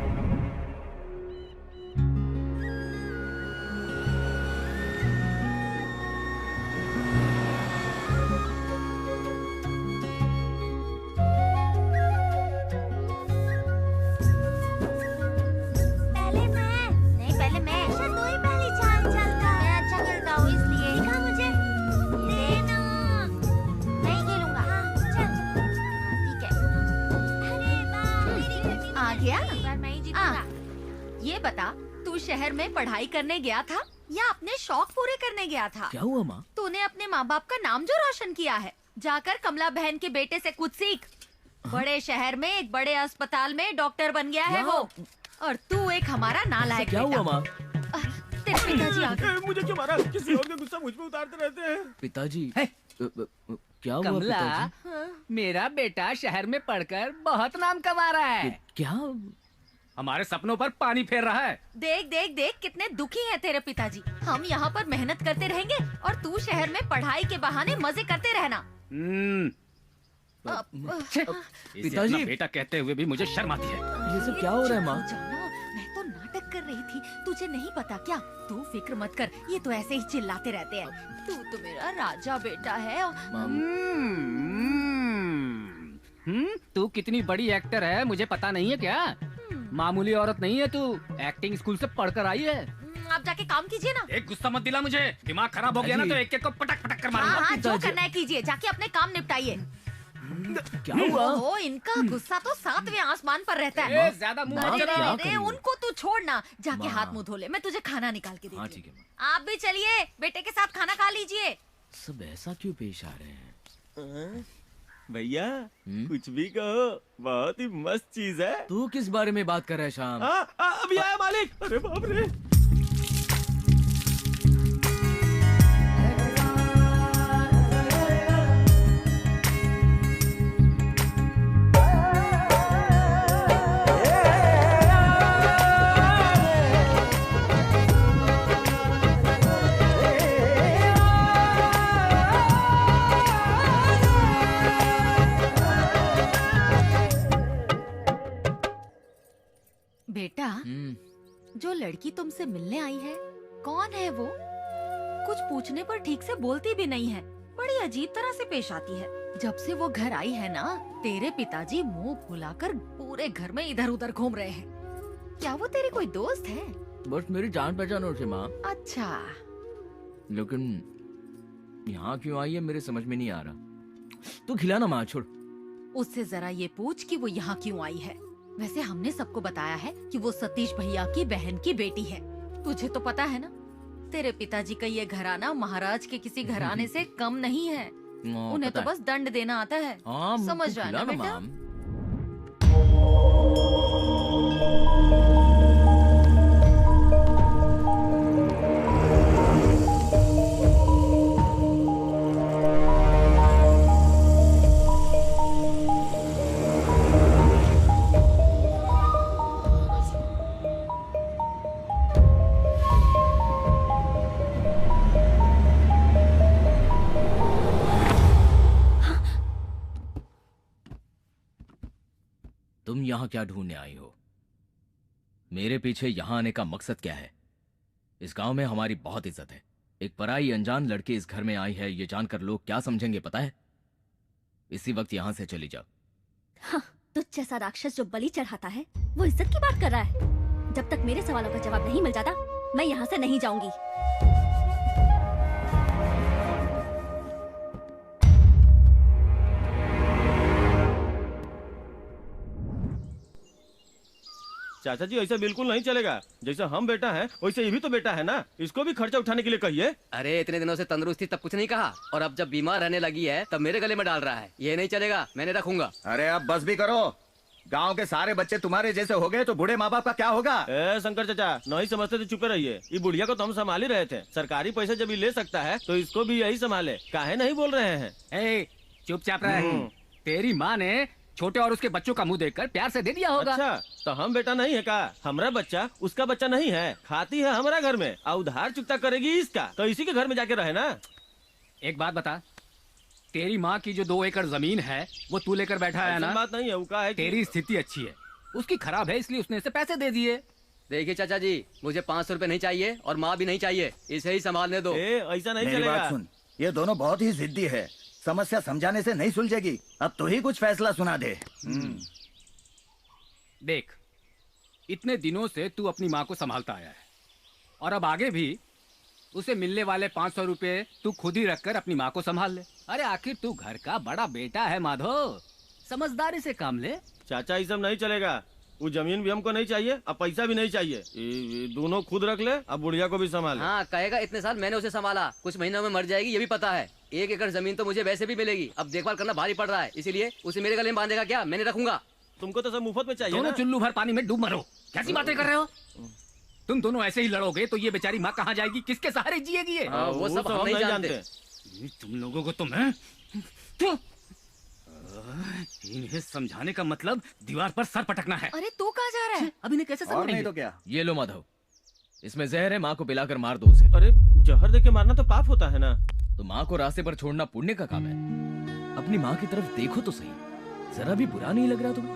ये बता, तू शहर में पढ़ाई करने गया था या अपने शौक पूरे करने गया था? क्या हुआ माँ? तूने अपने माँ बाप का नाम जो रोशन किया है, जाकर कमला बहन के बेटे से कुछ सीख। बड़े शहर में एक बड़े अस्पताल में डॉक्टर बन गया है वो, और तू एक हमारा नालायक। क्या हुआ माँ? तेरे पिताजी आ गए। मुझे क्यों मारा? किसी और का गुस्सा मुझ पे उतारते रहते हैं। पिताजी क्या हुआ? कमला, पिताजी? मेरा बेटा शहर में पढ़कर बहुत नाम कमा रहा है। क्या? हमारे सपनों पर पानी फेर रहा है। देख देख देख, कितने दुखी हैं तेरे पिताजी। हम यहाँ पर मेहनत करते रहेंगे और तू शहर में पढ़ाई के बहाने मजे करते रहना। पिताजी, बेटा कहते हुए भी मुझे शर्म आती है। ये सब क्या हो रहा है माँ? मैं तो नाटक कर रही थी, तुझे नहीं पता क्या? तू फिक्र मत कर, ये तो ऐसे ही चिल्लाते रहते हैं। तू तो मेरा राजा बेटा है। तू कितनी बड़ी एक्टर है मुझे पता नहीं है क्या? मामूली औरत नहीं है तू, एक्टिंग स्कूल से पढ़कर आई है। आप जाके काम कीजिए ना। एक गुस्सा मत दिला मुझे, दिमाग खराब हो गया ना तो एक एक को पटक पटक कर मारूंगा। हाँ, जो करना है कीजिए, जाके अपने काम निपटाइए। क्या हुआ? ओ, इनका गुस्सा तो 7वें आसमान पर रहता है। ज्यादा मुंह अरे मत चला। क्या रे, करी? उनको तू छोड़ना, जाके माँ। हाथ मुंह धो ले, मैं तुझे खाना निकाल के देती हाँ हूँ। ठीक है। आप भी चलिए, बेटे के साथ खाना खा लीजिए। सब ऐसा क्यों पेश आ रहे हैं? भैया कुछ भी कहो, बहुत ही मस्त चीज है। तू किस बारे में बात कर रहा है शाम? अभी आया मालिक। अरे बाप रे। बेटा, जो लड़की तुमसे मिलने आई है, कौन है वो? कुछ पूछने पर ठीक से बोलती भी नहीं है, बड़ी अजीब तरह से पेश आती है। जब से वो घर आई है ना, तेरे पिताजी मुंह फुलाकर पूरे घर में इधर उधर घूम रहे हैं। क्या वो तेरी कोई दोस्त है? बस मेरी जान पहचान और से माँ। अच्छा, लेकिन यहाँ क्यों आई है मेरे समझ में नहीं आ रहा। तू खिलाना माँ, छोड़। उससे जरा ये पूछ कि वो यहाँ क्यों आई है। वैसे हमने सबको बताया है कि वो सतीश भैया की बहन की बेटी है। तुझे तो पता है ना, तेरे पिताजी का ये घराना महाराज के किसी घराने से कम नहीं है। उन्हें तो बस दंड देना आता है। हाँ, समझ रहा है ना खिलाना बेटा? माँ। तुम यहाँ क्या ढूंढने आई हो? मेरे पीछे यहाँ आने का मकसद क्या है? इस गांव में हमारी बहुत इज्जत है। एक पराई अनजान लड़की इस घर में आई है, ये जानकर लोग क्या समझेंगे पता है? इसी वक्त यहाँ से चली जाओ। हाँ, तुझ जैसा राक्षस जो बलि चढ़ाता है वो इज्जत की बात कर रहा है। जब तक मेरे सवालों का जवाब नहीं मिल जाता, मैं यहाँ से नहीं जाऊंगी। चाचा जी ऐसा बिल्कुल नहीं चलेगा। जैसे हम बेटा हैं वैसे ये भी तो बेटा है ना, इसको भी खर्चा उठाने के लिए कहिए। अरे इतने दिनों से तंदुरुस्त थी तब कुछ नहीं कहा, और अब जब बीमार रहने लगी है तब मेरे गले में डाल रहा है। ये नहीं चलेगा, मैंने रखूंगा। अरे अब बस भी करो। गांव के सारे बच्चे तुम्हारे जैसे हो गए तो बूढ़े माँ बाप का क्या होगा? शंकर चाचा नहीं समझते तो चुपे रहिए। ये बुढ़िया को तो हम संभाल ही रहे थे। सरकारी पैसे जब ये ले सकता है तो इसको भी यही संभाले। काहे नहीं बोल रहे हैं? चुपचाप रहे। तेरी माँ ने छोटे और उसके बच्चों का मुंह देखकर प्यार से दे दिया होगा। अच्छा, तो हम बेटा नहीं है का? हमारा बच्चा उसका बच्चा नहीं है, खाती है हमारा घर में और उधार चुकता करेगी इसका, तो इसी के घर में जाके रहे ना। एक बात बता, तेरी माँ की जो 2 एकड़ जमीन है वो तू लेकर बैठा है ना? बात नहीं है, वो है तेरी स्थिति अच्छी है, उसकी खराब है, इसलिए उसने इसे पैसे दे दिए। देखिए चाचा जी, मुझे 500 रुपए नहीं चाहिए और माँ भी नहीं चाहिए, इसे ही संभालने दो। ऐसा नहीं मेरी चलेगा। बात सुन, ये दोनों बहुत ही जिद्दी है। समस्या समझाने से नहीं सुलझेगी। अब तो ही कुछ फैसला सुना दे। देख, इतने दिनों से तू अपनी माँ को संभालता आया है और अब आगे भी उसे मिलने वाले 500 रुपए तू खुद ही रखकर अपनी माँ को संभाल ले। अरे आखिर तू घर का बड़ा बेटा है माधव, समझदारी से काम ले। चाचा ये सब नहीं चलेगा। वो जमीन भी हमको नहीं चाहिए, अब पैसा भी नहीं चाहिए। ये दोनों खुद रख ले, अब बुढ़िया को भी संभाल। हाँ कहेगा, इतने साल मैंने उसे संभाला, कुछ महीनों में मर जाएगी ये भी पता है। 1 एकड़ जमीन तो मुझे वैसे भी मिलेगी, अब देखभाल करना भारी पड़ रहा है, इसीलिए उसे मेरे गले में बांधेगा क्या? मैंने रखूंगा। तुमको तो सब मुफ्त में चाहिए दोनों ना? चुल्लू भर पानी में डूब मरो। कैसी बातें कर रहे हो? तुम दोनों ऐसे ही लड़ोगे तो ये बेचारी माँ कहाँ जाएगी? किसके सहारे जिएगी ये? वो सब हम नहीं जानते। तुम लोगों को तो मैं इन्हें समझाने का मतलब दीवार पर सर पटकना है। अरे तू कहाँ जा रहा है? अब इन्हें कैसे और नहीं समझाएंगे? तो क्या? ये लो माधव, इसमें जहर है, माँ को पिलाकर मार दो उसे। अरे जहर देके मारना तो पाप होता है ना। तो माँ को रास्ते पर छोड़ना पुण्य का काम है। अपनी माँ की तरफ देखो तो सही, जरा भी बुरा नहीं लग रहा तुम्हें?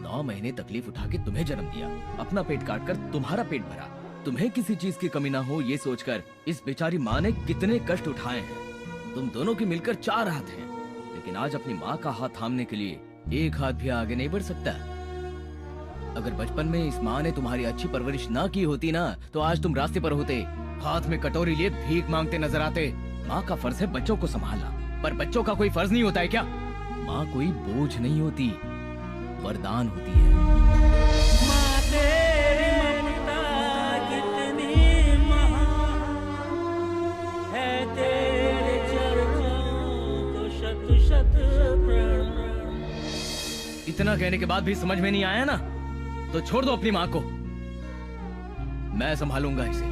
9 महीने तकलीफ उठा के तुम्हें जन्म दिया, अपना पेट काट कर तुम्हारा पेट भरा, तुम्हें किसी चीज की कमी ना हो ये सोचकर इस बेचारी माँ ने कितने कष्ट उठाए हैं। तुम दोनों की मिलकर 4 हाथ हैं, लेकिन आज अपनी माँ का हाथ थामने के लिए 1 हाथ भी आगे नहीं बढ़ सकता। अगर बचपन में इस माँ ने तुम्हारी अच्छी परवरिश ना की होती ना, तो आज तुम रास्ते पर होते, हाथ में कटोरी लिए भीख मांगते नजर आते। माँ का फर्ज है बच्चों को संभालना, पर बच्चों का कोई फर्ज नहीं होता है क्या? माँ कोई बोझ नहीं होती, वरदान होती है। माँ तेरी ममता कितनी महान है, तेरे चरणों को शत शत प्रणाम। इतना कहने के बाद भी समझ में नहीं आया ना, तो छोड़ दो अपनी माँ को, मैं संभालूंगा इसे।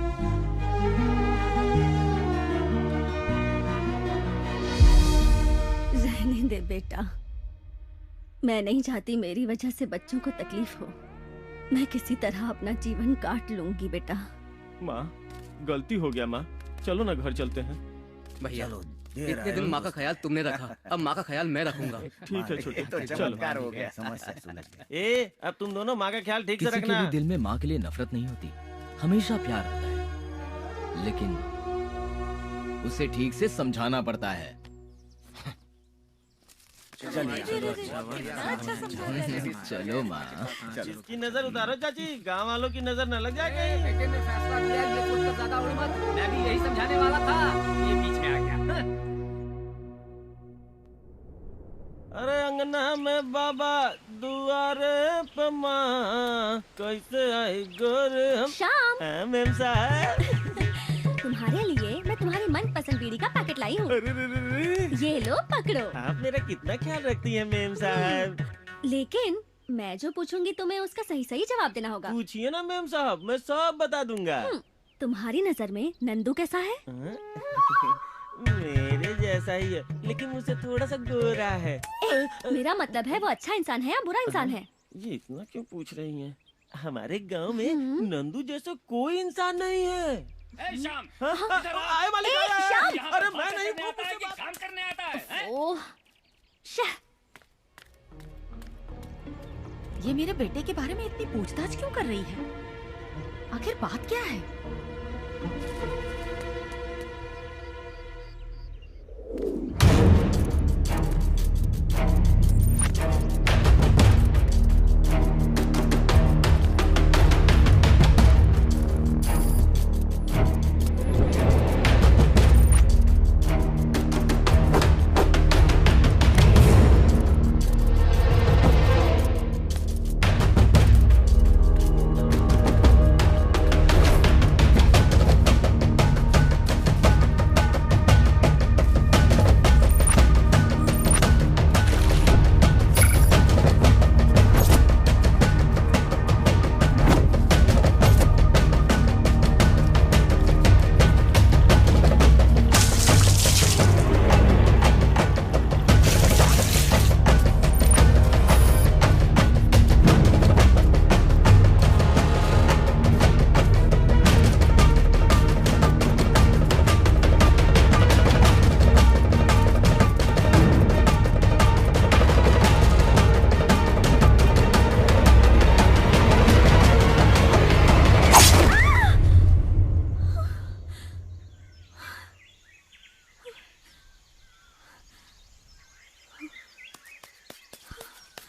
रहने दे बेटा, मैं नहीं चाहती मेरी वजह से बच्चों को तकलीफ हो। मैं किसी तरह अपना जीवन काट लूंगी बेटा। माँ गलती हो गया माँ, चलो ना घर चलते हैं। भैया इतने दिन माँ का ख्याल तुमने रखा, अब माँ का ख्याल मैं रखूंगा। ठीक है छोटे, तो चलो। चमत्कार हो गया, समझ गया। ए अब तुम दोनों माँ का ख्याल ठीक से किसी के रखना। भी दिल में माँ के लिए नफरत नहीं होती, हमेशा प्यार होता है, लेकिन उसे ठीक से समझाना पड़ता है। चलो माँ। इसकी नजर उतारो चाची, गांव वालों की नजर न लग जाए कहीं। बेटे ने फैसला किया, ये सोचकर ज्यादा उड़ मत। मैं भी यही समझाने वाला था, ये पीछे आ गया। अरे अंगना में बाबा दुआरे पे माँ, कैसे आई गोरे हम। श्याम। हाँ मेम साहब। तुम्हारे लिए मैं तुम्हारी मनपसंद बीड़ी का पैकेट लाई हूँ। ये लो पकड़ो। आप मेरा कितना ख्याल रखती हैं मेम साहब। लेकिन मैं जो पूछूंगी तुम्हें उसका सही सही जवाब देना होगा। पूछिए ना मेम साहब, मैं सब बता दूंगा। तुम्हारी नजर में नंदू कैसा है? मेरे जैसा ही है, लेकिन मुझसे थोड़ा सा गोरा है। मेरा मतलब है वो अच्छा इंसान है या बुरा इंसान है? ये इतना क्यों पूछ रही हैं? हमारे गांव में नंदू जैसा कोई इंसान नहीं है। श्याम, आए मालिक आए। अरे मैं नहीं, वो मुझसे काम करने आता है। ओह, ये मेरे बेटे के बारे में इतनी पूछताछ क्यों कर रही है? आखिर बात क्या है?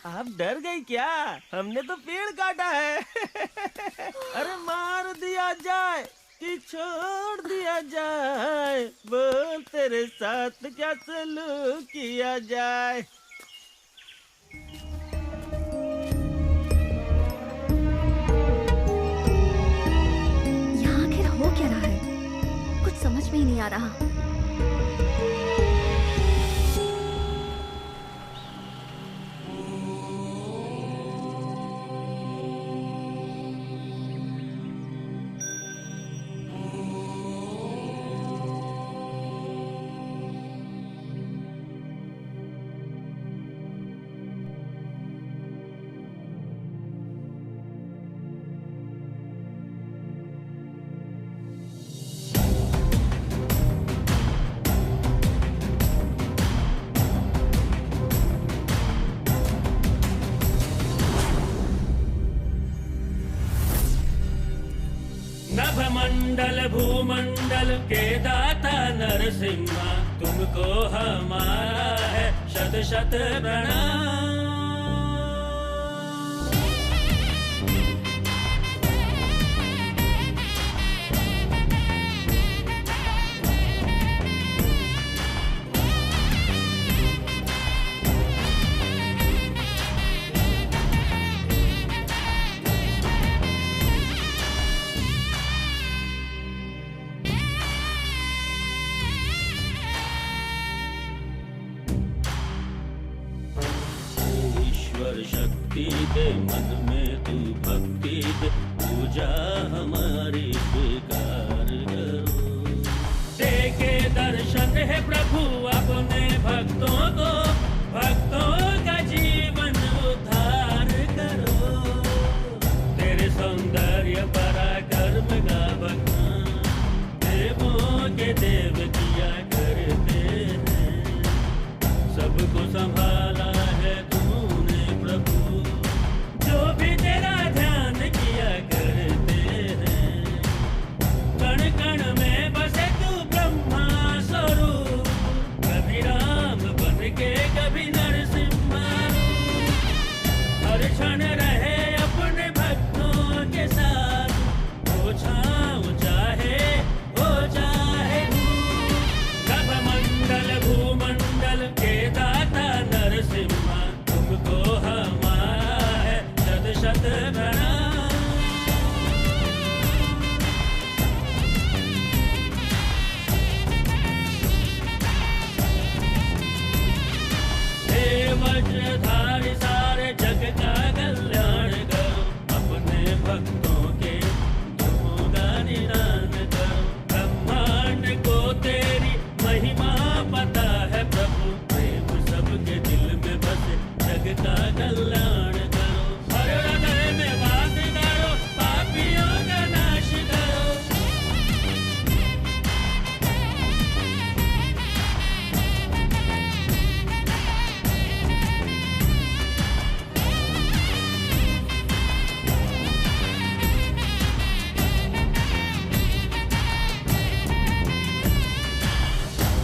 आप डर गई क्या? हमने तो पेड़ काटा है। अरे मार दिया जाए कि छोड़ दिया जाए, बोल तेरे साथ क्या सलूक किया जाए। यहाँ आखिर हो क्या रहा है? कुछ समझ में ही नहीं आ रहा। नभमंडल भूमंडल के दाता नरसिम्हा, तुमको हमारा है शत शत प्रणाम। ईश्वर शक्ति दे, मन में तू भक्ति दे, पूजा हमारी स्वीकार करो। देखे दर्शन है प्रभु अपने भक्तों को, भक्तों का जीवन उद्धार करो। तेरे सौंदर्य पराक्रम का बखान देवों के देव किया करते हैं। सबको संभाला है तूने प्रभु, जो भी तेरा ध्यान किया करते हैं। कण कण में बसे तू ब्रह्मा स्वरूप, कभी राम बन के कभी नरसिम्हा रूप। हर क्षण रहे अपने भक्तों के साथ, हो छाँव चाहे हो चाहे नभ मंडल भूमंडल के दाता नरसिम्हा, तुमको हमारा है शत शत प्रणाम। हे वज्रधारी सारे जग का कल्याण करो, अपने भक्तों के दुखों का निदान करो। ब्रह्मांड को तेरी महिमा पता है प्रभु, प्रेम सबके दिल में बसे, जग का कल्याण करो। हर हृदय में वास करो, पापियों का नाश करो।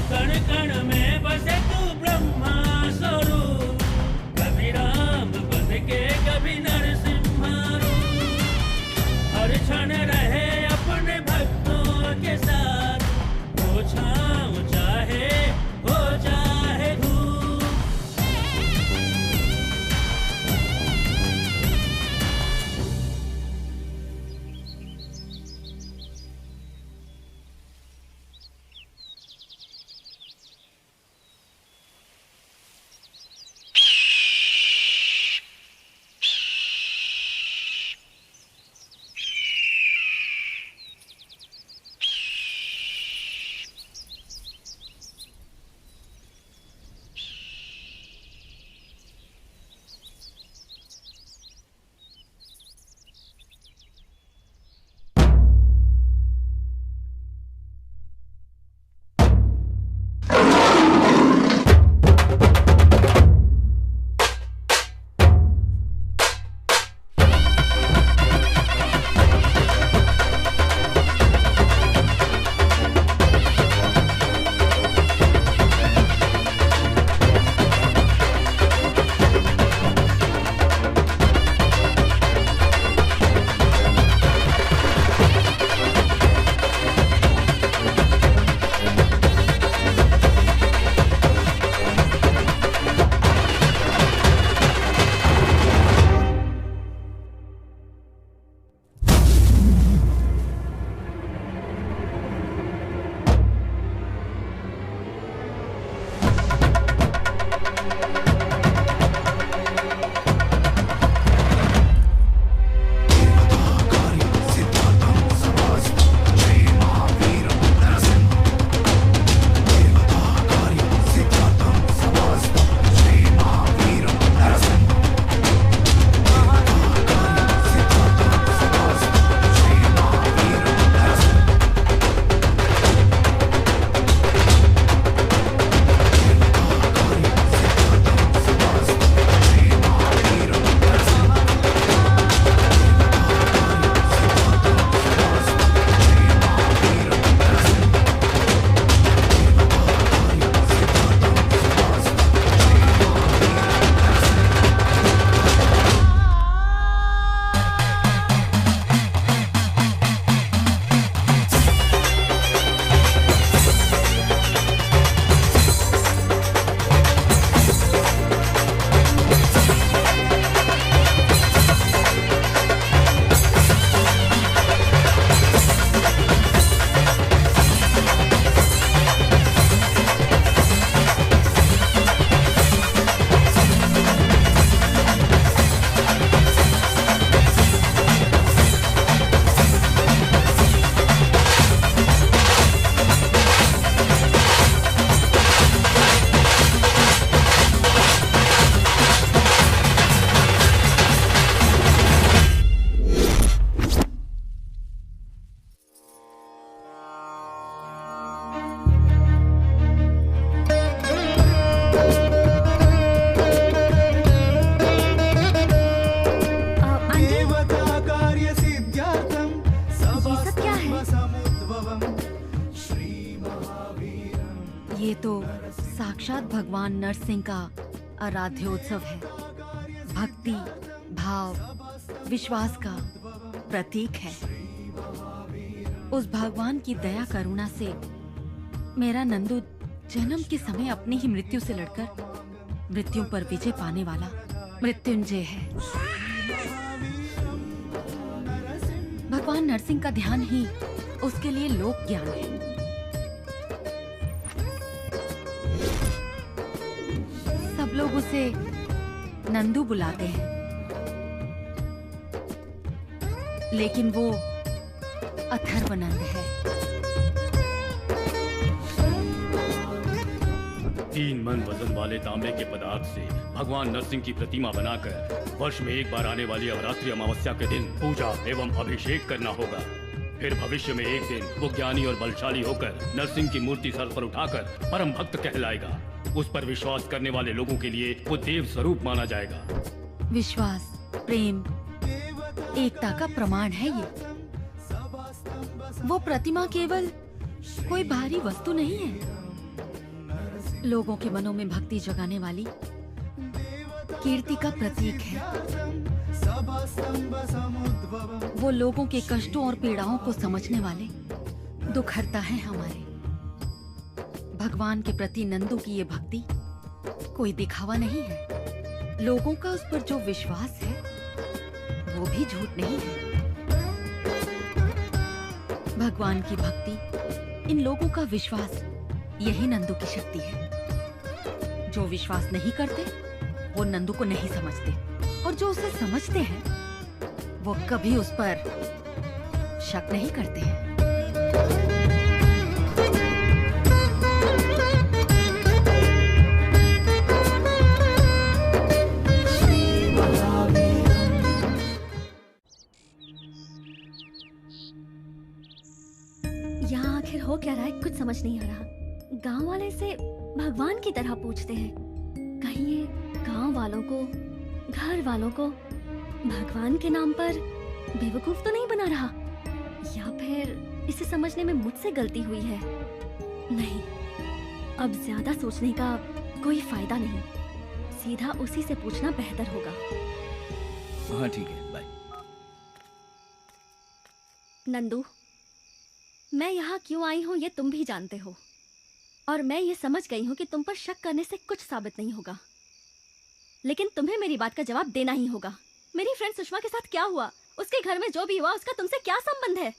कण कण में बसे तू ब्रह्मा स्वरूप, कभी राम बन साक्षात भगवान नरसिंह का आराध्योत्सव है। भक्ति, भाव, विश्वास का प्रतीक है। उस भगवान की दया करुणा से मेरा नंदू जन्म के समय अपनी ही मृत्यु से लड़कर मृत्यु पर विजय पाने वाला मृत्युंजय है। भगवान नरसिंह का ध्यान ही उसके लिए लोक ज्ञान है। सब लोग उसे नंदू बुलाते हैं, लेकिन वो अथर्वनंद है। 3 मन वजन वाले तांबे के पदार्थ से भगवान नरसिंह की प्रतिमा बनाकर वर्ष में एक बार आने वाली अवरात्रि अमावस्या के दिन पूजा एवं अभिषेक करना होगा। फिर भविष्य में एक दिन वो ज्ञानी और बलशाली होकर नरसिंह की मूर्ति सर पर उठाकर परम भक्त कहलाएगा। उस पर विश्वास करने वाले लोगों के लिए वो देव स्वरूप माना जाएगा। विश्वास, प्रेम, एकता का प्रमाण है ये। वो प्रतिमा केवल कोई बाहरी वस्तु नहीं है, लोगों के मनों में भक्ति जगाने वाली कीर्ति का प्रतीक है। वो लोगों के कष्टों और पीड़ाओं को समझने वाले दुखहर्ता है हमारे। भगवान के प्रति नंदू की ये भक्ति कोई दिखावा नहीं है। लोगों का उस पर जो विश्वास है वो भी झूठ नहीं है। भगवान की भक्ति, इन लोगों का विश्वास, यही नंदू की शक्ति है। जो विश्वास नहीं करते वो नंदू को नहीं समझते, और जो उसे समझते हैं वो कभी उस पर शक नहीं करते हैं। यहाँ आखिर हो क्या रहा है, कुछ समझ नहीं आ रहा। गांव वाले से भगवान की तरह पूछते हैं, कहीं ये गांव वालों को, घर वालों को भगवान के नाम पर बेवकूफ तो नहीं बना रहा, या फिर इसे समझने में मुझसे गलती हुई है। नहीं, अब ज्यादा सोचने का कोई फायदा नहीं, सीधा उसी से पूछना बेहतर होगा। हाँ ठीक है, बाय। नंदू, मैं यहाँ क्यों आई हूँ ये तुम भी जानते हो, और मैं ये समझ गई हूँ कि तुम पर शक करने से कुछ साबित नहीं होगा, लेकिन तुम्हें मेरी बात का जवाब देना ही होगा। मेरी फ्रेंड सुषमा के साथ क्या हुआ, उसके घर में जो भी हुआ, उसका तुमसे क्या संबंध है?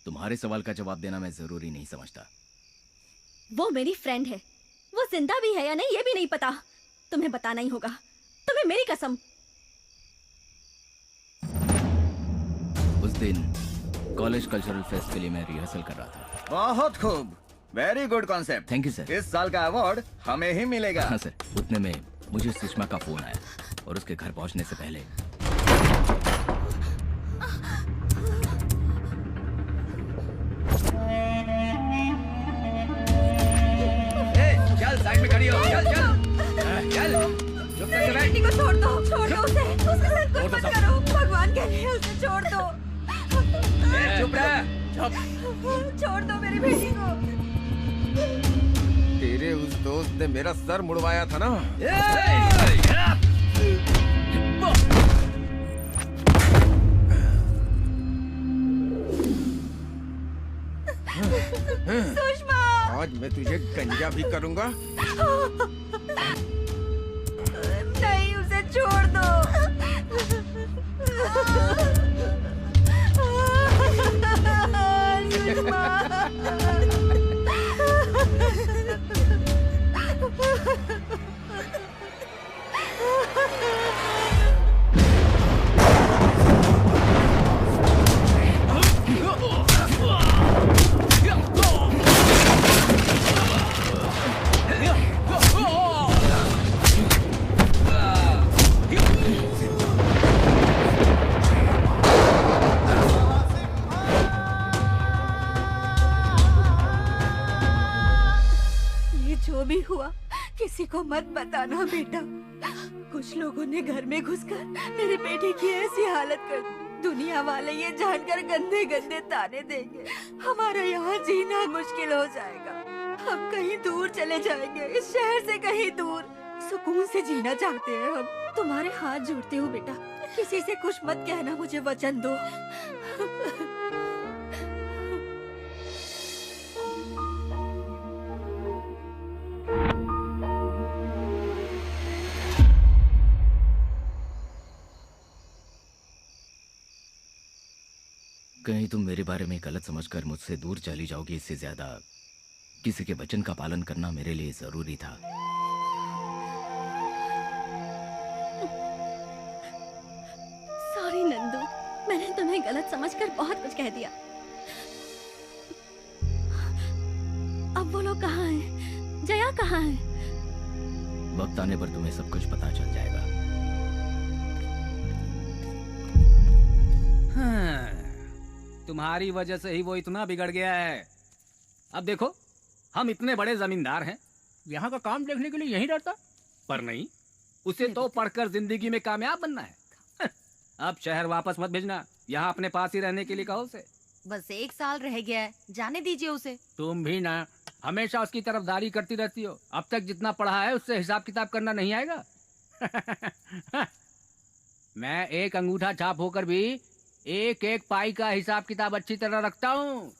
तुम्हारे सवाल का जवाब देना मैं जरूरी नहीं समझता। वो मेरी फ्रेंड है, वो जिंदा भी है या नहीं ये भी नहीं पता, तुम्हें बताना ही होगा, तुम्हें मेरी कसम। उस दिन कॉलेज कल्चरल फेस्ट के लिए मैं रिहर्सल कर रहा था। बहुत खूब, very good concept. Thank you sir. इस साल का अवार्ड हमें ही मिलेगा। हाँ सर। उतने में मुझे सुषमा का फोन आया, और उसके घर पहुंचने से पहले चल साइड में खड़ी हो, चल चल चल, चुप करके बैठ। बेटी को छोड़ दो उसे, उसके साथ कुछ मत करो, भगवान के लिए उसे छोड़ दो। चुप रह, छोड़ दो मेरी बेटी को। तेरे उस दोस्त ने मेरा सर मुड़वाया था ना। सुषमा, आज मैं तुझे गंजा भी करूंगा। नहीं, उसे छोड़ दो। जो भी हुआ किसी को मत बताना बेटा। कुछ लोगों ने घर में घुसकर मेरे बेटे की ऐसी हालत कर दी, दुनिया वाले ये जानकर गंदे गंदे ताने देंगे, हमारा यहाँ जीना मुश्किल हो जाएगा। हम कहीं दूर चले जाएंगे, इस शहर से कहीं दूर। सुकून से जीना चाहते हैं हम। तुम्हारे हाथ जोड़ते हो बेटा, किसी से कुछ मत कहना, मुझे वचन दो। कहीं तुम मेरे बारे में गलत समझकर मुझसे दूर चली जाओगी, इससे ज्यादा किसी के वचन का पालन करना मेरे लिए जरूरी था। सॉरी नंदू, मैंने तुम्हें गलत समझकर बहुत कुछ कह दिया। अब वो लोग कहाँ हैं? जया कहाँ है? वक्त आने पर तुम्हें सब कुछ पता चल जाएगा। हाँ, तुम्हारी वजह से ही वो इतना बिगड़ गया है। अब देखो, हम इतने बड़े जमींदार हैं, यहाँ का काम देखने के लिए यहीं रहता, पर नहीं, उसे तो पढ़कर जिंदगी में कामयाब बनना है। अब शहर वापस मत भेजना, यहाँ अपने पास ही रहने के लिए कहो उसे। बस 1 साल रह गया है, जाने दीजिए उसे। तुम भी ना हमेशा उसकी तरफदारी करती रहती हो। अब तक जितना पढ़ा है उससे हिसाब किताब करना नहीं आएगा। मैं एक अंगूठा छाप होकर भी एक एक पाई का हिसाब किताब अच्छी तरह रखता हूँ।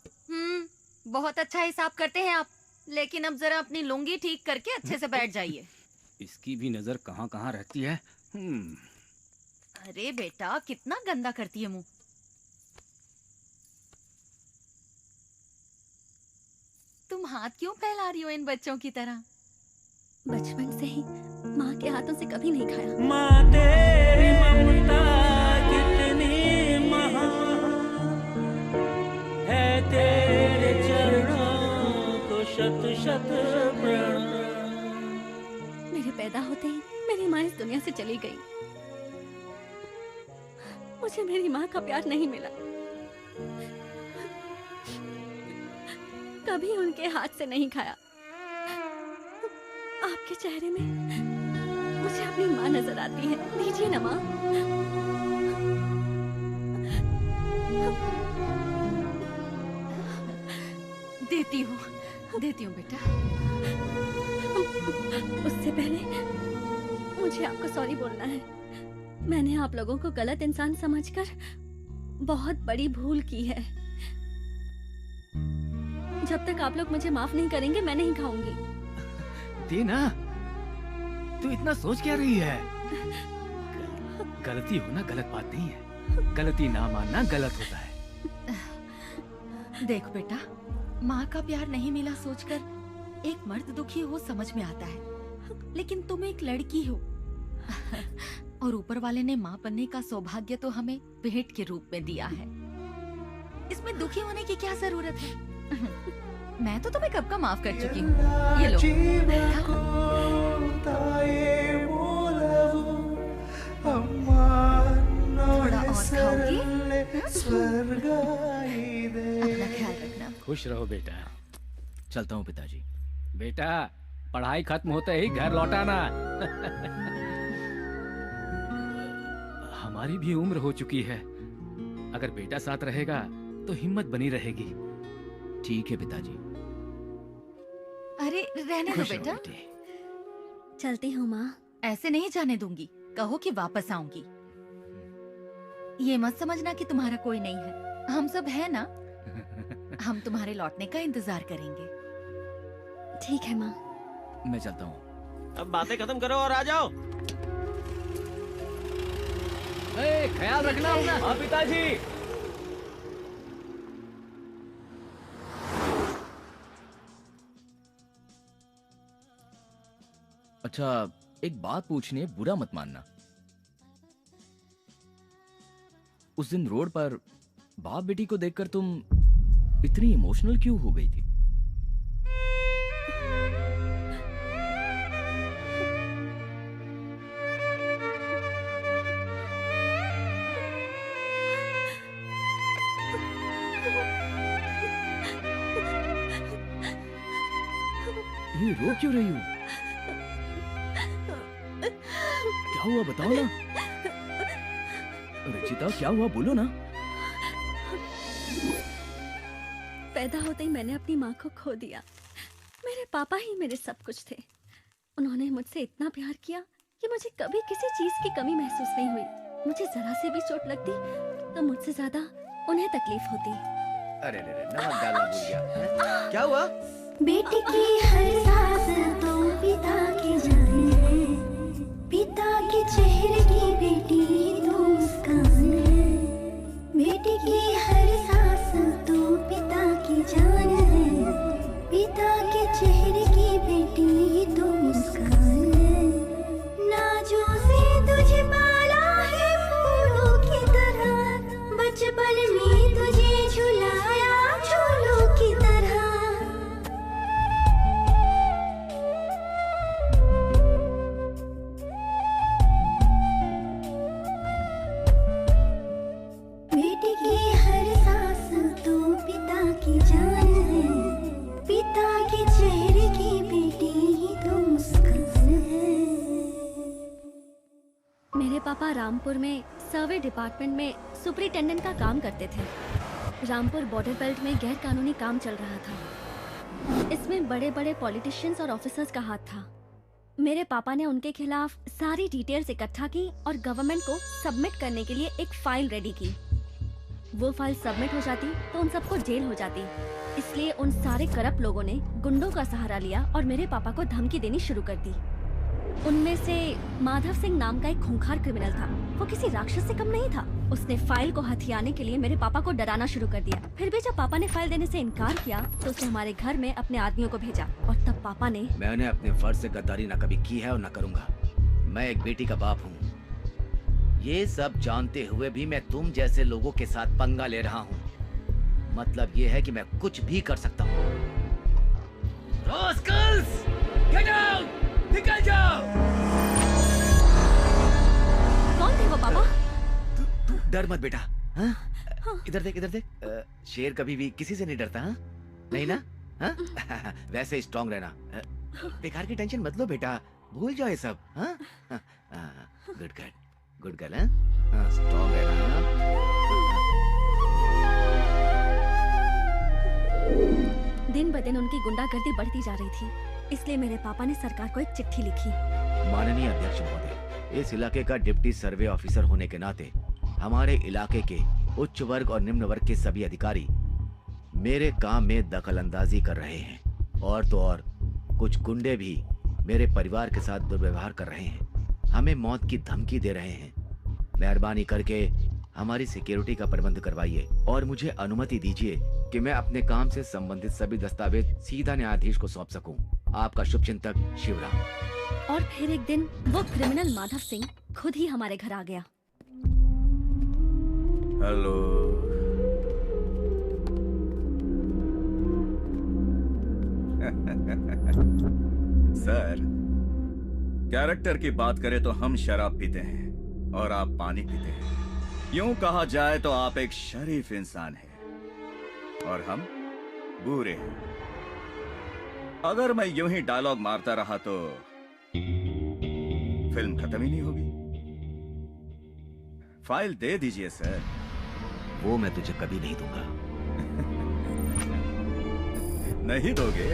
बहुत अच्छा हिसाब करते हैं आप, लेकिन अब जरा अपनी लुंगी ठीक करके अच्छे से बैठ जाइए। इसकी भी नजर कहाँ कहाँ रहती है। अरे बेटा, कितना गंदा करती है मुंह। तुम हाथ क्यों फैला रही हो इन बच्चों की तरह? बचपन से ही माँ के हाथों से कभी नहीं खाया। माँ तेरी ममता कितनी महान है, तेरे चरणों को शत शत प्रणाम। मेरे पैदा होते ही मेरी माँ इस दुनिया से चली गई। मुझे मेरी माँ का प्यार नहीं मिला, कभी उनके हाथ से नहीं खाया। आपके चेहरे में मुझे अपनी माँ नजर आती है, दीजिए ना माँ। देती हूँ बेटा। उससे पहले मुझे आपको सॉरी बोलना है। मैंने आप लोगों को गलत इंसान समझकर बहुत बड़ी भूल की है। जब तक आप लोग मुझे माफ नहीं करेंगे मैं नहीं खाऊंगी। दीना, तू इतना सोच क्या रही है? गलती होना गलत बात नहीं है, गलती ना मानना गलत होता है। देख बेटा, माँ का प्यार नहीं मिला सोचकर एक मर्द दुखी हो समझ में आता है, लेकिन तुम एक लड़की हो और ऊपर वाले ने माँ बनने का सौभाग्य तो हमें भेंट के रूप में दिया है। इसमें दुखी होने की क्या जरूरत है? मैं तो तुम्हें कब का माफ कर चुकी हूँ। ये लो। थोड़ा और खाओगी? अपना ख्याल रखना। खुश रहो बेटा। चलता हूँ पिताजी। बेटा, पढ़ाई खत्म होते ही घर लौटाना। हमारी भी उम्र हो चुकी है, अगर बेटा साथ रहेगा तो हिम्मत बनी रहेगी। ठीक है पिताजी। अरे रहने दो बेटा। चलती हूँ माँ। ऐसे नहीं जाने दूंगी, कहो कि वापस आऊंगी। ये मत समझना कि तुम्हारा कोई नहीं है, हम सब है ना। हम तुम्हारे लौटने का इंतजार करेंगे। ठीक है माँ। मैं चलता हूँ। अब बातें खत्म करो और आ जाओ। ख्याल रखना अपना। हाँ पिताजी। अच्छा, एक बात पूछनी है, बुरा मत मानना। उस दिन रोड पर बाप बेटी को देखकर तुम इतनी इमोशनल क्यों हो गई थी? ये रो क्यों रही हो? क्या हुआ बताओ ना। रचिता, क्या हुआ बोलो ना। पैदा होते ही मैंने अपनी माँ को खो दिया। मेरे पापा ही मेरे सब कुछ थे। उन्होंने मुझसे इतना प्यार किया कि मुझे कभी किसी चीज की कमी महसूस नहीं हुई। मुझे जरा से भी चोट लगती तो मुझसे ज्यादा उन्हें तकलीफ होती। अरे नमक डालना भूल गया। क्या हुआ? बेटी की हर सांस तो पिता की जान है, पिता के चेहरे की बेटी तो मुस्कान है। बेटी की हर सांस तो पिता की जान है, पिता के चेहरे की बेटी तो मुस्कान है। नाजों से तुझे पाला है फूलों की तरह, बचपन में तुझे झुलाया झूलों की तरह। बेटी की हर सांस तो पिता की जान है, पिता के चेहरे की बेटी तो मुस्कान है। मेरे पापा रामपुर में सर्वे डिपार्टमेंट में सुपरिटेंडेंट का काम करते थे। रामपुर बॉर्डर बेल्ट में गैर कानूनी काम चल रहा था। इसमें बड़े बड़े पॉलिटिशियंस और ऑफिसर्स का हाथ था। मेरे पापा ने उनके खिलाफ सारी डिटेल्स इकट्ठा की और गवर्नमेंट को सबमिट करने के लिए एक फाइल रेडी की। वो फाइल सबमिट हो जाती तो उन सबको जेल हो जाती। इसलिए उन सारे करप्ट लोगों ने गुंडों का सहारा लिया और मेरे पापा को धमकी देनी शुरू कर दी। उनमें से माधव सिंह नाम का एक खूंखार क्रिमिनल था। वो किसी राक्षस से कम नहीं था। उसने फाइल को हथियाने के लिए मेरे पापा को डराना शुरू कर दिया। फिर भी जब पापा ने फाइल देने से इनकार किया तो उसने हमारे घर में अपने आदमियों को भेजा और तब पापा ने। मैंने अपने फर्ज से गद्दारी न कभी की है और न करूंगा। मैं एक बेटी का बाप हूँ। ये सब जानते हुए भी मैं तुम जैसे लोगों के साथ पंगा ले रहा हूँ। मतलब ये है कि मैं कुछ भी कर सकता हूँ। Rascals, get out! निकल जाओ! कौन थे वो पापा? तू डर मत बेटा। हाँ? इधर देख, इधर देख। शेर कभी भी किसी से नहीं डरता। हाँ? नहीं ना? हाँ? वैसे स्ट्रांग रहना। बेकार की टेंशन मत लो बेटा, भूल जाओ ये सब। हाँ? Good girl, good girl. हाँ, स्ट्रांग रहना। दिन ब दिन उनकी गुंडागर्दी बढ़ती जा रही थी, इसलिए मेरे पापा ने सरकार को एक चिट्ठी लिखी। माननीय अध्यक्ष महोदय, इस इलाके का डिप्टी सर्वे ऑफिसर होने के नाते हमारे इलाके के उच्च वर्ग और निम्न वर्ग के सभी अधिकारी मेरे काम में दखल अंदाजी कर रहे हैं। और तो और कुछ गुंडे भी मेरे परिवार के साथ दुर्व्यवहार कर रहे हैं, हमें मौत की धमकी दे रहे हैं। मेहरबानी करके हमारी सिक्योरिटी का प्रबंध करवाइए और मुझे अनुमति दीजिए कि मैं अपने काम से संबंधित सभी दस्तावेज सीधा न्यायाधीश को सौंप सकूं। आपका शुभचिंतक शिवराम। और फिर एक दिन वो क्रिमिनल माधव सिंह खुद ही हमारे घर आ गया। हेलो। सर, कैरेक्टर की बात करें तो हम शराब पीते हैं और आप पानी पीते हैं। यूं कहा जाए तो आप एक शरीफ इंसान हैं और हम बुरे हैं। अगर मैं यूं ही डायलॉग मारता रहा तो फिल्म खत्म ही नहीं होगी। फाइल दे दीजिए सर। वो मैं तुझे कभी नहीं दूंगा। नहीं दोगे?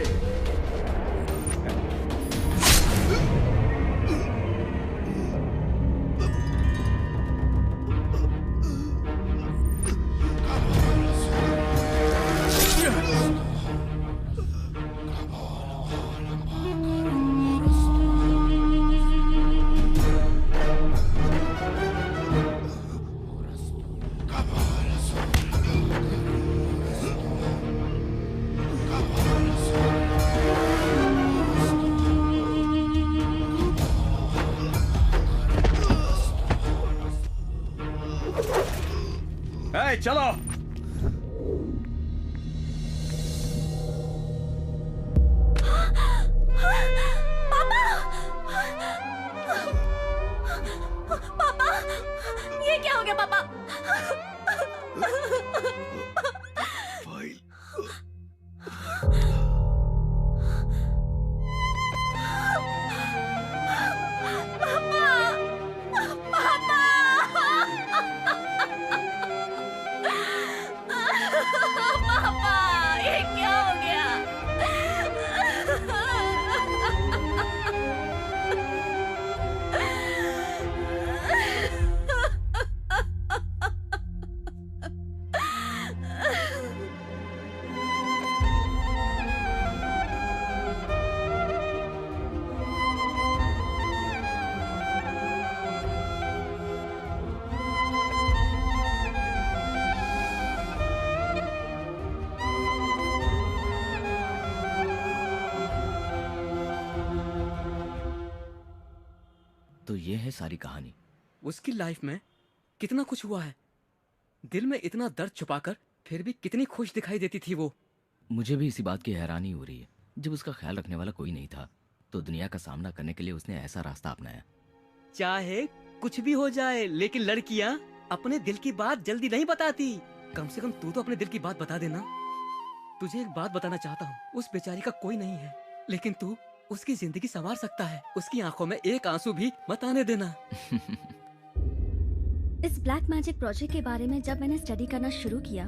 चलो। पापा, ये क्या हो गया पापा? फाइल। पापा, ये क्या हो गया? ये है सारी कहानी। उसकी लाइफ में कितना कुछ हुआ है, दिल में इतना दर्द छुपाकर फिर भी कितनी खुश दिखाई देती थी वो। मुझे भी इसी बात की हैरानी हो रही है। जब उसका ख्याल रखने वाला कोई नहीं था तो दुनिया का सामना करने के लिए उसने ऐसा रास्ता अपनाया। चाहे कुछ भी हो जाए, लेकिन लड़कियां अपने दिल की बात जल्दी नहीं बताती। कम से कम तू तो अपने दिल की बात बता देना। तुझे एक बात बताना चाहता हूँ, उस बेचारी का कोई नहीं है, लेकिन तू उसकी जिंदगी संवार सकता है। उसकी आंखों में एक आंसू भी मत आने देना। इस ब्लैक मैजिक प्रोजेक्ट के बारे में जब मैंने स्टडी करना शुरू किया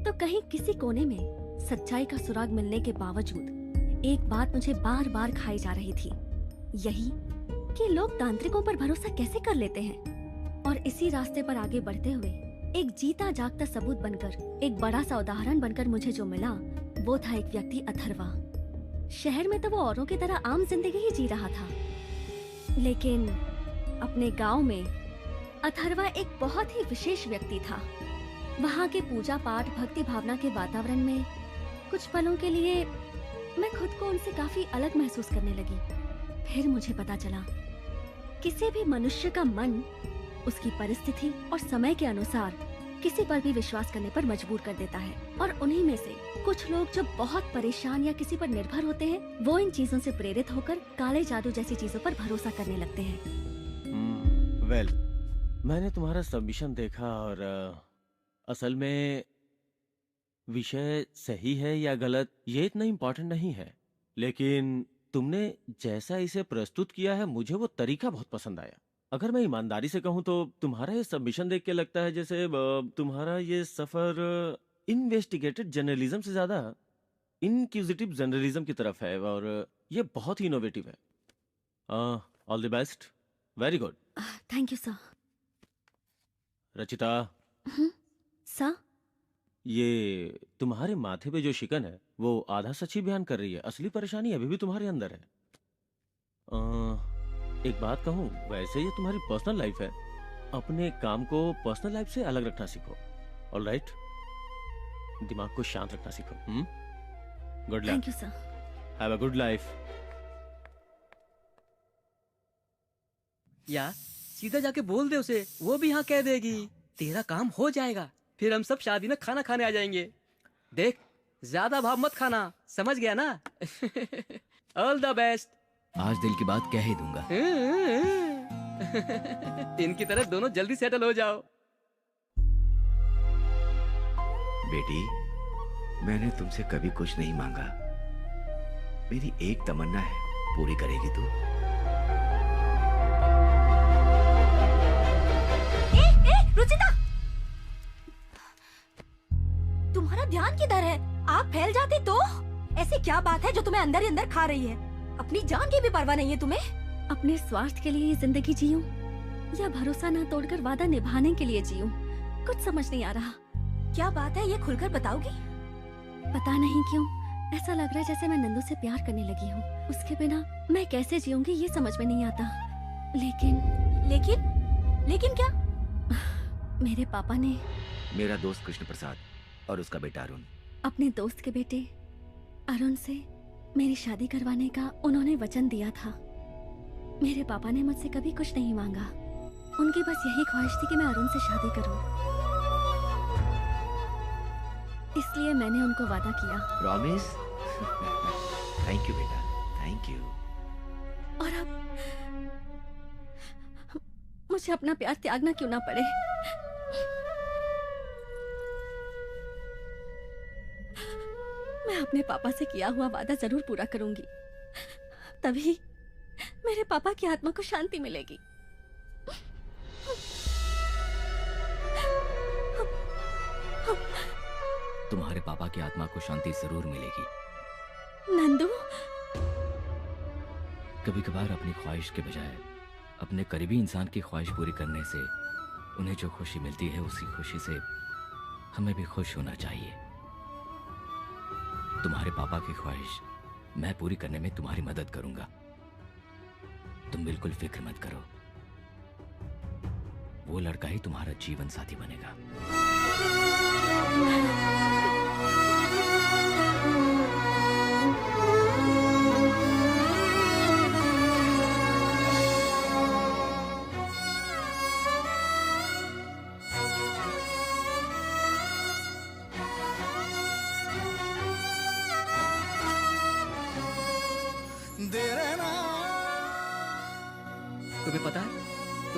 तो कहीं किसी कोने में सच्चाई का सुराग मिलने के बावजूद एक बात मुझे बार बार खाई जा रही थी, यही कि लोग तांत्रिकों पर भरोसा कैसे कर लेते हैं। और इसी रास्ते पर आगे बढ़ते हुए एक जीता जागता सबूत बनकर, एक बड़ा सा उदाहरण बनकर मुझे जो मिला वो था एक व्यक्ति अथर्वा। शहर में तो वो औरों की तरह आम जिंदगी ही जी रहा था, लेकिन अपने गांव में अथर्वा एक बहुत ही विशेष व्यक्ति था। वहाँ के पूजा पाठ भक्ति भावना के वातावरण में कुछ पलों के लिए मैं खुद को उनसे काफी अलग महसूस करने लगी। फिर मुझे पता चला किसी भी मनुष्य का मन उसकी परिस्थिति और समय के अनुसार किसी पर भी विश्वास करने पर मजबूर कर देता है, और उन्हीं में से कुछ लोग जब बहुत परेशान या किसी पर निर्भर होते हैं वो इन चीजों से प्रेरित होकर काले जादू जैसी चीजों पर भरोसा करने लगते हैं। वेल, मैंने तुम्हारा सबमिशन देखा और असल में विषय सही है या गलत ये इतना इम्पोर्टेंट नहीं है, लेकिन तुमने जैसा इसे प्रस्तुत किया है मुझे वो तरीका बहुत पसंद आया। अगर मैं ईमानदारी से कहूँ तो तुम्हारा ये सबमिशन देख के लगता है जैसे तुम्हारा ये सफर इन्वेस्टिगेटेड जर्नलिज्म से ज्यादा इनक्यूजिटिव जर्नलिज्म की तरफ है, और ये बहुत ही इनोवेटिव है। All the best, very good. Thank you sir. Rachita, sir, ये तुम्हारे माथे पे जो शिकन है वो आधा सच ही बयान कर रही है। असली परेशानी अभी भी तुम्हारे अंदर है। एक बात कहूँ, वैसे ये तुम्हारी पर्सनल लाइफ है, अपने काम को पर्सनल लाइफ से अलग रखना सीखो। ऑलराइट, दिमाग को शांत रखना सीखो। Good luck. Thank you sir. Have a good life. या सीधा जाके बोल दे उसे, वो भी हाँ कह देगी। तेरा काम हो जाएगा, फिर हम सब शादी में खाना खाने आ जाएंगे। देख, ज्यादा भाव मत खाना, समझ गया ना? All the best. आज दिल की बात कह ही दूंगा। इनकी तरह दोनों जल्दी सेटल हो जाओ। बेटी, मैंने तुमसे कभी कुछ नहीं मांगा। मेरी एक तमन्ना है, पूरी करेगी तू? रुचिता, तुम्हारा ध्यान किधर है? आग फैल जाती तो? ऐसी क्या बात है जो तुम्हें अंदर ही अंदर खा रही है? अपनी जान की भी परवाह नहीं है तुम्हें? अपने स्वार्थ के लिए ये जिंदगी जीऊं या भरोसा ना तोड़कर वादा निभाने के लिए जीऊं, कुछ समझ नहीं आ रहा। क्या बात है, ये खुलकर बताओगी? पता नहीं क्यों ऐसा लग रहा है जैसे मैं नंदू से प्यार करने लगी हूँ। उसके बिना मैं कैसे जीऊंगी ये समझ में नहीं आता। लेकिन क्या? मेरे पापा ने, मेरा दोस्त कृष्ण प्रसाद और उसका बेटा अरुण, अपने दोस्त के बेटे अरुण से मेरी शादी करवाने का उन्होंने वचन दिया था। मेरे पापा ने मुझसे कभी कुछ नहीं मांगा। उनकी बस यही ख्वाहिश थी कि मैं अरुण से शादी करूं। इसलिए मैंने उनको वादा किया। प्रॉमिस? थैंक यू बेटा, थैंक यू। और अब मुझे अपना प्यार त्यागना क्यों ना पड़े। मैं अपने पापा से किया हुआ वादा जरूर पूरा करूंगी, तभी मेरे पापा की आत्मा को शांति मिलेगी। तुम्हारे पापा की आत्मा को शांति जरूर मिलेगी। नंदू, कभी कभार अपनी ख्वाहिश के बजाय अपने करीबी इंसान की ख्वाहिश पूरी करने से उन्हें जो खुशी मिलती है उसी खुशी से हमें भी खुश होना चाहिए। तुम्हारे पापा की ख्वाहिश मैं पूरी करने में तुम्हारी मदद करूंगा। तुम बिल्कुल फिक्र मत करो, वो लड़का ही तुम्हारा जीवन साथी बनेगा।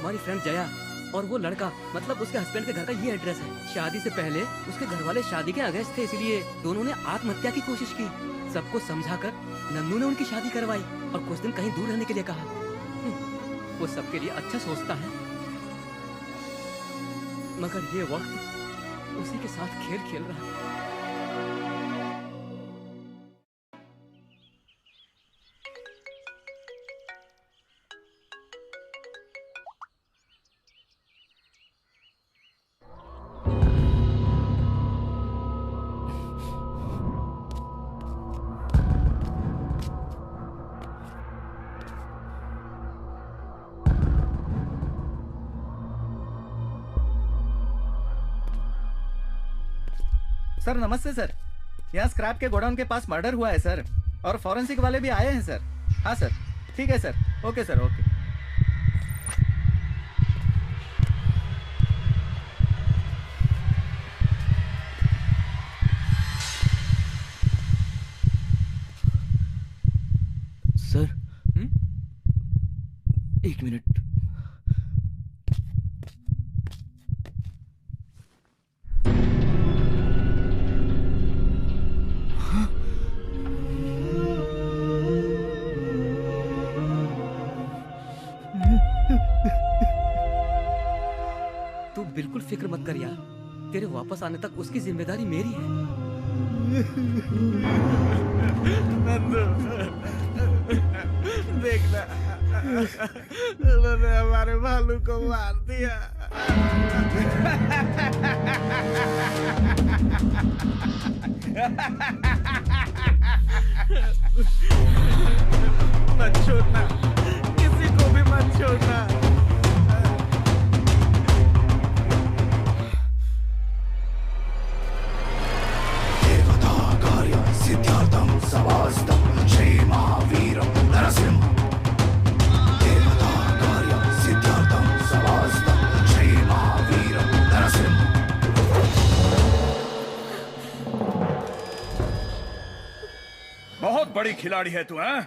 हमारी फ्रेंड जया और वो लड़का मतलब उसके हस्बैंड के घर का ये एड्रेस है। शादी से पहले उसके घर वाले शादी के अगेंस्ट थे, इसलिए दोनों ने आत्महत्या की कोशिश की। सबको समझाकर नन्नू ने उनकी शादी करवाई और कुछ दिन कहीं दूर रहने के लिए कहा। वो सबके लिए अच्छा सोचता है, मगर ये वक्त उसी के साथ खेल खेल रहा है। सर नमस्ते सर, यहाँ स्क्रैप के गोडाउन के पास मर्डर हुआ है सर, और फॉरेंसिक वाले भी आए हैं सर। हाँ सर, ठीक है sir, okay sir, okay. Sir, एक मिनट। तू बिल्कुल फिक्र मत कर यार, तेरे वापस आने तक उसकी जिम्मेदारी मेरी है। नंदू, देखना उन्होंने हमारे भालू को मार दिया। मत छोड़ना, किसी को भी मत छोड़ना। सिद्धार्थम सवास्तम श्री महावीरम नरसिंह। देवता कार्य सिद्धार्थम सवास्तम श्री महावीरम नरसिंह। बहुत बड़ी खिलाड़ी है तू, हैं?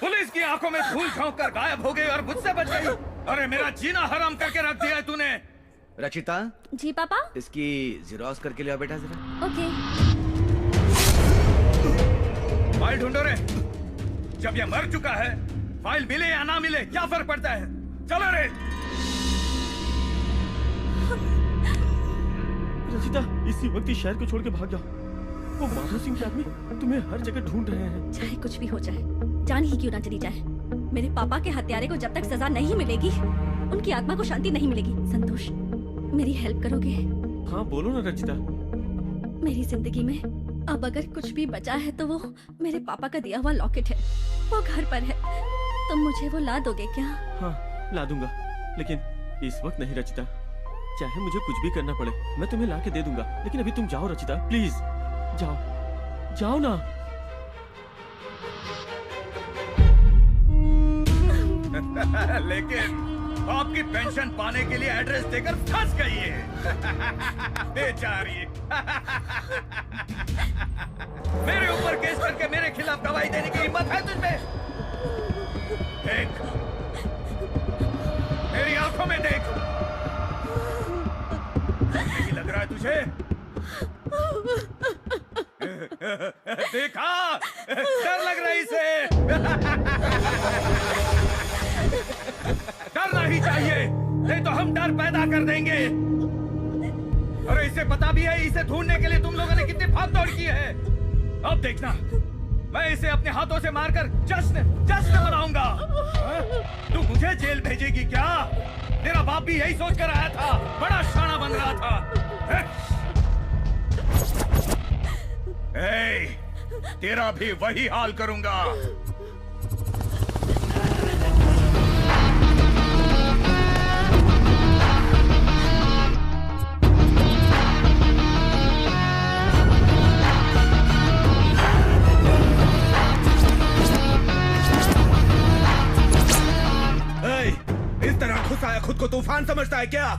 पुलिस की आंखों में धूल झोंक कर गायब हो गई और मुझसे बच गई। अरे मेरा जीना हराम करके रख दिया है तूने। रचिता। जी पापा। इसकी ज़ेरॉक्स करके लिया बेटा जरा। ओके। फाइल ढूंढो रे। जब ये मर चुका है, फाइल मिले या ना मिले क्या फर्क पड़ता है? चलो रे। रचिता, इसी वक्त इस शहर को छोड़ के भाग जाओ। वो माधव सिंह के आदमी तुम्हें हर जगह ढूंढ रहे हैं। चाहे कुछ भी हो जाए, जान ही क्यों ना चली जाए, मेरे पापा के हत्यारे को जब तक सजा नहीं मिलेगी, उनकी आत्मा को शांति नहीं मिलेगी। संतोष, मेरी हेल्प करोगे? हाँ बोलो ना रचिता। मेरी जिंदगी में अब अगर कुछ भी बचा है तो वो मेरे पापा का दिया हुआ लॉकेट है। वो घर पर है, तुम मुझे वो ला दोगे क्या? हाँ ला दूंगा, लेकिन इस वक्त नहीं रचिता। चाहे मुझे कुछ भी करना पड़े, मैं तुम्हें ला के दे दूंगा, लेकिन अभी तुम जाओ रचिता, प्लीज जाओ, जाओ ना। लेकिन आपकी पेंशन पाने के लिए एड्रेस देकर फंस गई है। बेचारी। मेरे ऊपर केस करके मेरे खिलाफ गवाही देने की हिम्मत है तुझमें? देख, मेरी आंखों में देख। नहीं लग रहा है तुझे? देखा, डर लग रहा है इसे। डरना ही चाहिए, नहीं तो हम डर पैदा कर देंगे। अरे इसे पता भी है इसे ढूंढने के लिए तुम लोगों ने कितनी भाग दौड़ की है। अब देखना, मैं इसे अपने हाथों से मारकर जश्न मनाऊंगा। तू मुझे जेल भेजेगी क्या? तेरा बाप भी यही सोच कर आया था, बड़ा शाना बन रहा था। तेरा भी वही हाल करूंगा। इस तरह घुस आया खुद को तूफान समझता है क्या?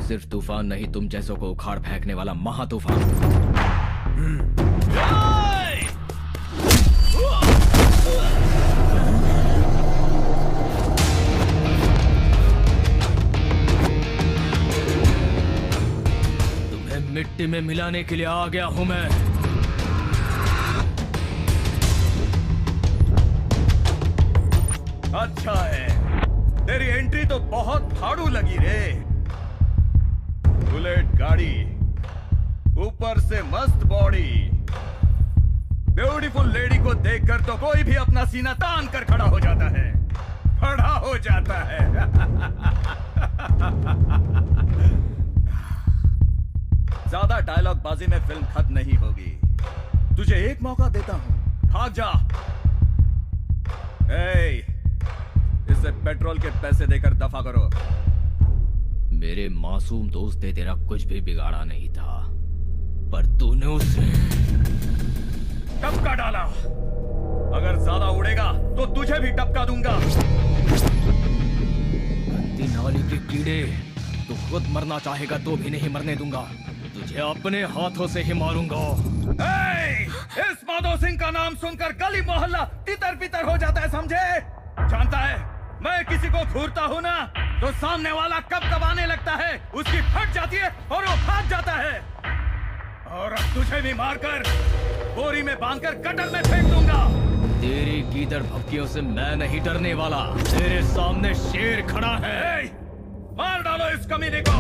सिर्फ तूफान नहीं, तुम जैसों को उखाड़ फेंकने वाला महा तूफान। मिट्टी में मिलाने के लिए आ गया हूं मैं। अच्छा है, तेरी एंट्री तो बहुत फाड़ू लगी रे। बुलेट गाड़ी, ऊपर से मस्त बॉडी, ब्यूटीफुल लेडी को देखकर तो कोई भी अपना सीना तान कर खड़ा हो जाता है, खड़ा हो जाता है। ज्यादा डायलॉग बाजी में फिल्म खत्म नहीं होगी। तुझे एक मौका देता हूं, भाग जा। इसे पेट्रोल के पैसे देकर दफा करो। मेरे मासूम दोस्त ने तेरा कुछ भी बिगाड़ा नहीं था, पर तूने उसे टपका डाला। अगर ज्यादा उड़ेगा तो तुझे भी टपका दूंगा। गंदी नाली के कीड़े, तू खुद मरना चाहेगा तो भी नहीं मरने दूंगा। तुझे अपने हाथों से ही मारूंगा। इस माधो सिंह का नाम सुनकर गली मोहल्ला तितर बितर हो जाता है, समझे? जानता है मैं किसी को घूरता हूँ ना, तो सामने वाला कब कबाने लगता है, उसकी फट जाती है और वो भाग जाता है। और अब तुझे भी मारकर बोरी में बांधकर गटर में फेंक दूंगा। तेरी गीदड़ भपकियों से मैं नहीं डरने वाला। तेरे सामने शेर खड़ा है। मार डालो इस कमीने को।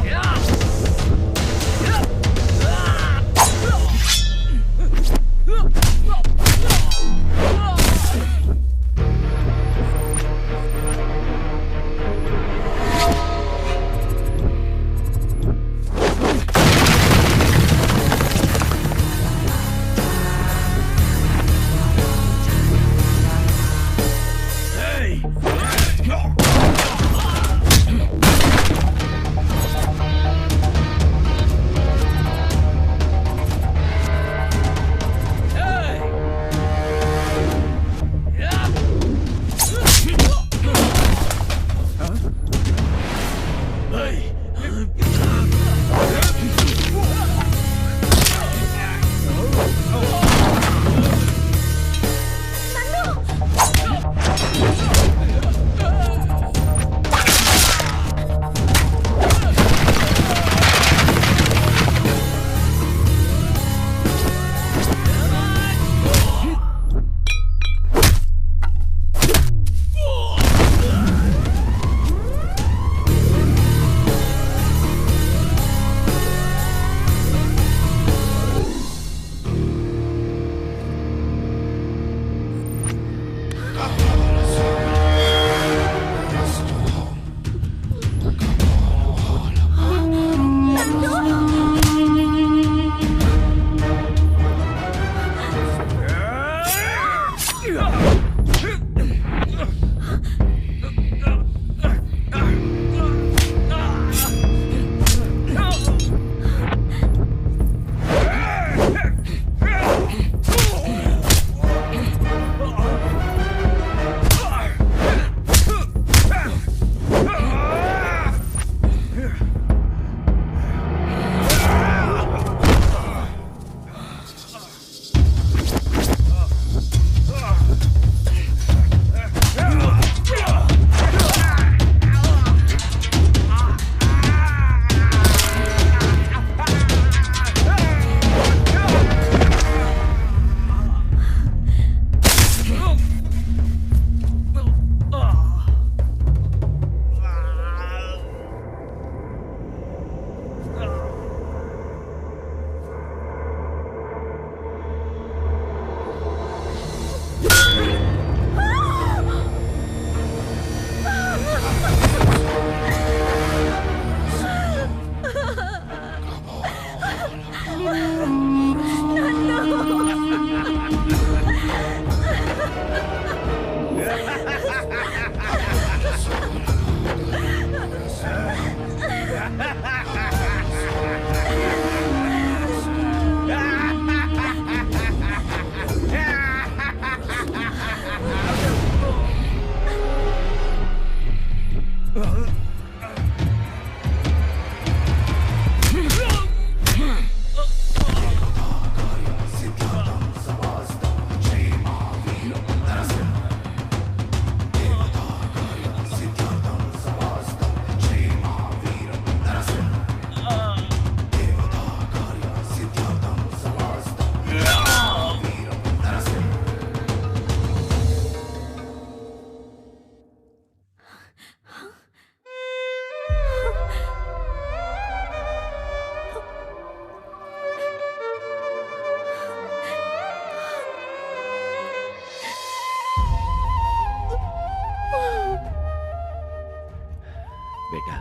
बेटा,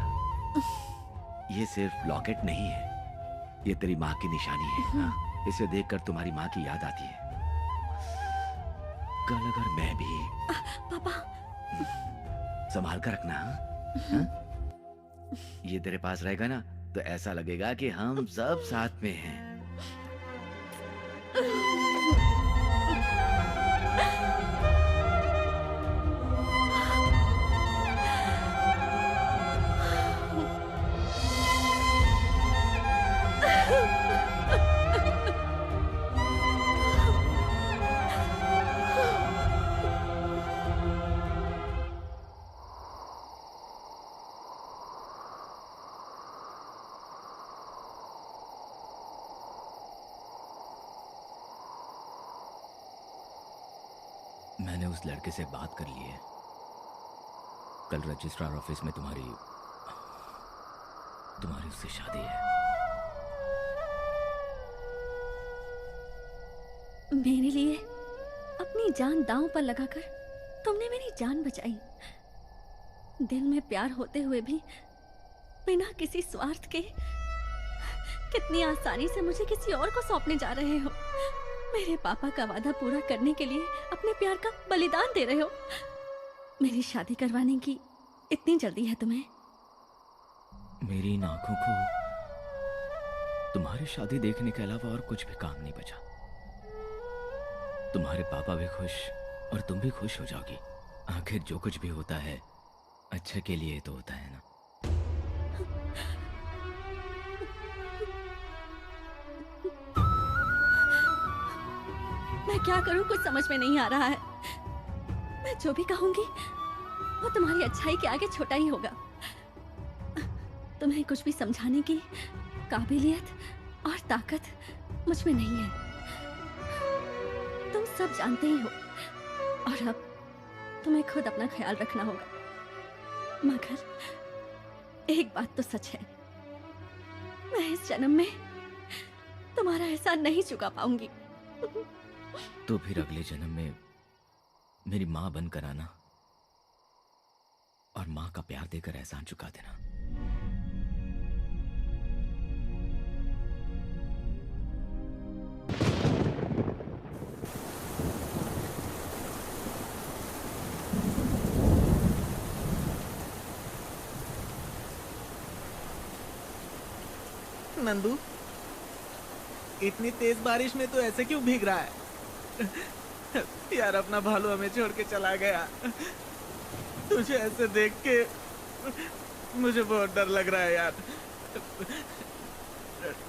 ये सिर्फ लॉकेट नहीं है, ये तेरी माँ की निशानी है। हाँ? इसे देखकर तुम्हारी माँ की याद आती है। कल अगर मैं भी पापा संभाल कर रखना। हाँ? ये तेरे पास रहेगा ना तो ऐसा लगेगा कि हम सब साथ में हैं। मैंने उस लड़के से बात कर ली है। कल रजिस्ट्रार ऑफिस में तुम्हारी उससे शादी है। मेरे लिए अपनी जान दांव पर लगाकर तुमने मेरी जान बचाई। दिल में प्यार होते हुए भी बिना किसी स्वार्थ के कितनी आसानी से मुझे किसी और को सौंपने जा रहे हो। मेरे पापा का वादा पूरा करने के लिए अपने प्यार का बलिदान दे रहे हो। मेरी शादी करवाने की इतनी जल्दी है तुम्हें? मेरी इन आंखों को तुम्हारी शादी देखने के अलावा और कुछ भी काम नहीं बचा। तुम्हारे पापा भी खुश और तुम भी खुश हो जाओगी। आखिर जो कुछ भी होता है अच्छे के लिए तो होता है ना। मैं क्या करूं कुछ समझ में नहीं आ रहा है। मैं जो भी कहूंगी वो तुम्हारी अच्छाई के आगे छोटा ही होगा। तुम्हें कुछ भी समझाने की काबिलियत और ताकत मुझ में नहीं है। तुम सब जानते ही हो और अब तुम्हें खुद अपना ख्याल रखना होगा। मगर एक बात तो सच है, मैं इस जन्म में तुम्हारा एहसान नहीं चुका पाऊंगी। तो फिर अगले जन्म में मेरी माँ बनकर आना और माँ का प्यार देकर एहसान चुका देना। नंदू, इतनी तेज बारिश में तो ऐसे क्यों भीग रहा है? यार अपना भालू हमें छोड़ के चला गया। तुझे ऐसे देख के मुझे बहुत डर लग रहा है यार।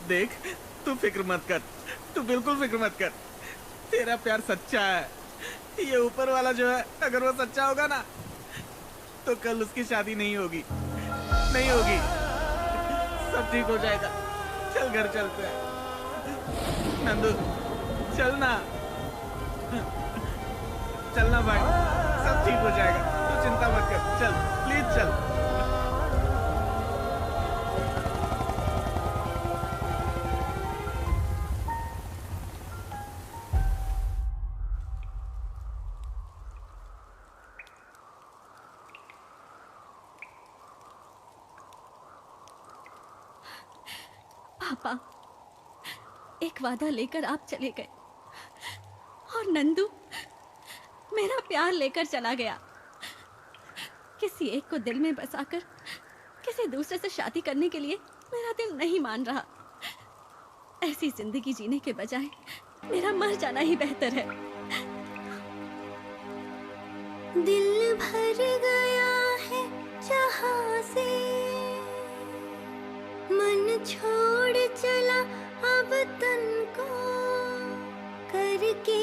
देख, तू फिक्र मत कर, तू बिल्कुल फिक्र मत कर। तेरा प्यार सच्चा है। ये ऊपर वाला जो है, अगर वो सच्चा होगा ना तो कल उसकी शादी नहीं होगी, नहीं होगी। सब ठीक हो जाएगा। चल घर चलते हैं। नंदू चलना, चलना भाई, सब ठीक हो जाएगा। तू चिंता मत कर, चल प्लीज चल। पापा, एक वादा लेकर आप चले गए और नंदू मेरा प्यार लेकर चला गया। किसी एक को दिल में बसाकर किसी दूसरे से शादी करने के लिए मेरा दिल नहीं मान रहा। ऐसी जिंदगी जीने के बजाय मेरा मर जाना ही बेहतर है। दिल भर गया है जहां से, मन छोड़ चला अब तन को, करके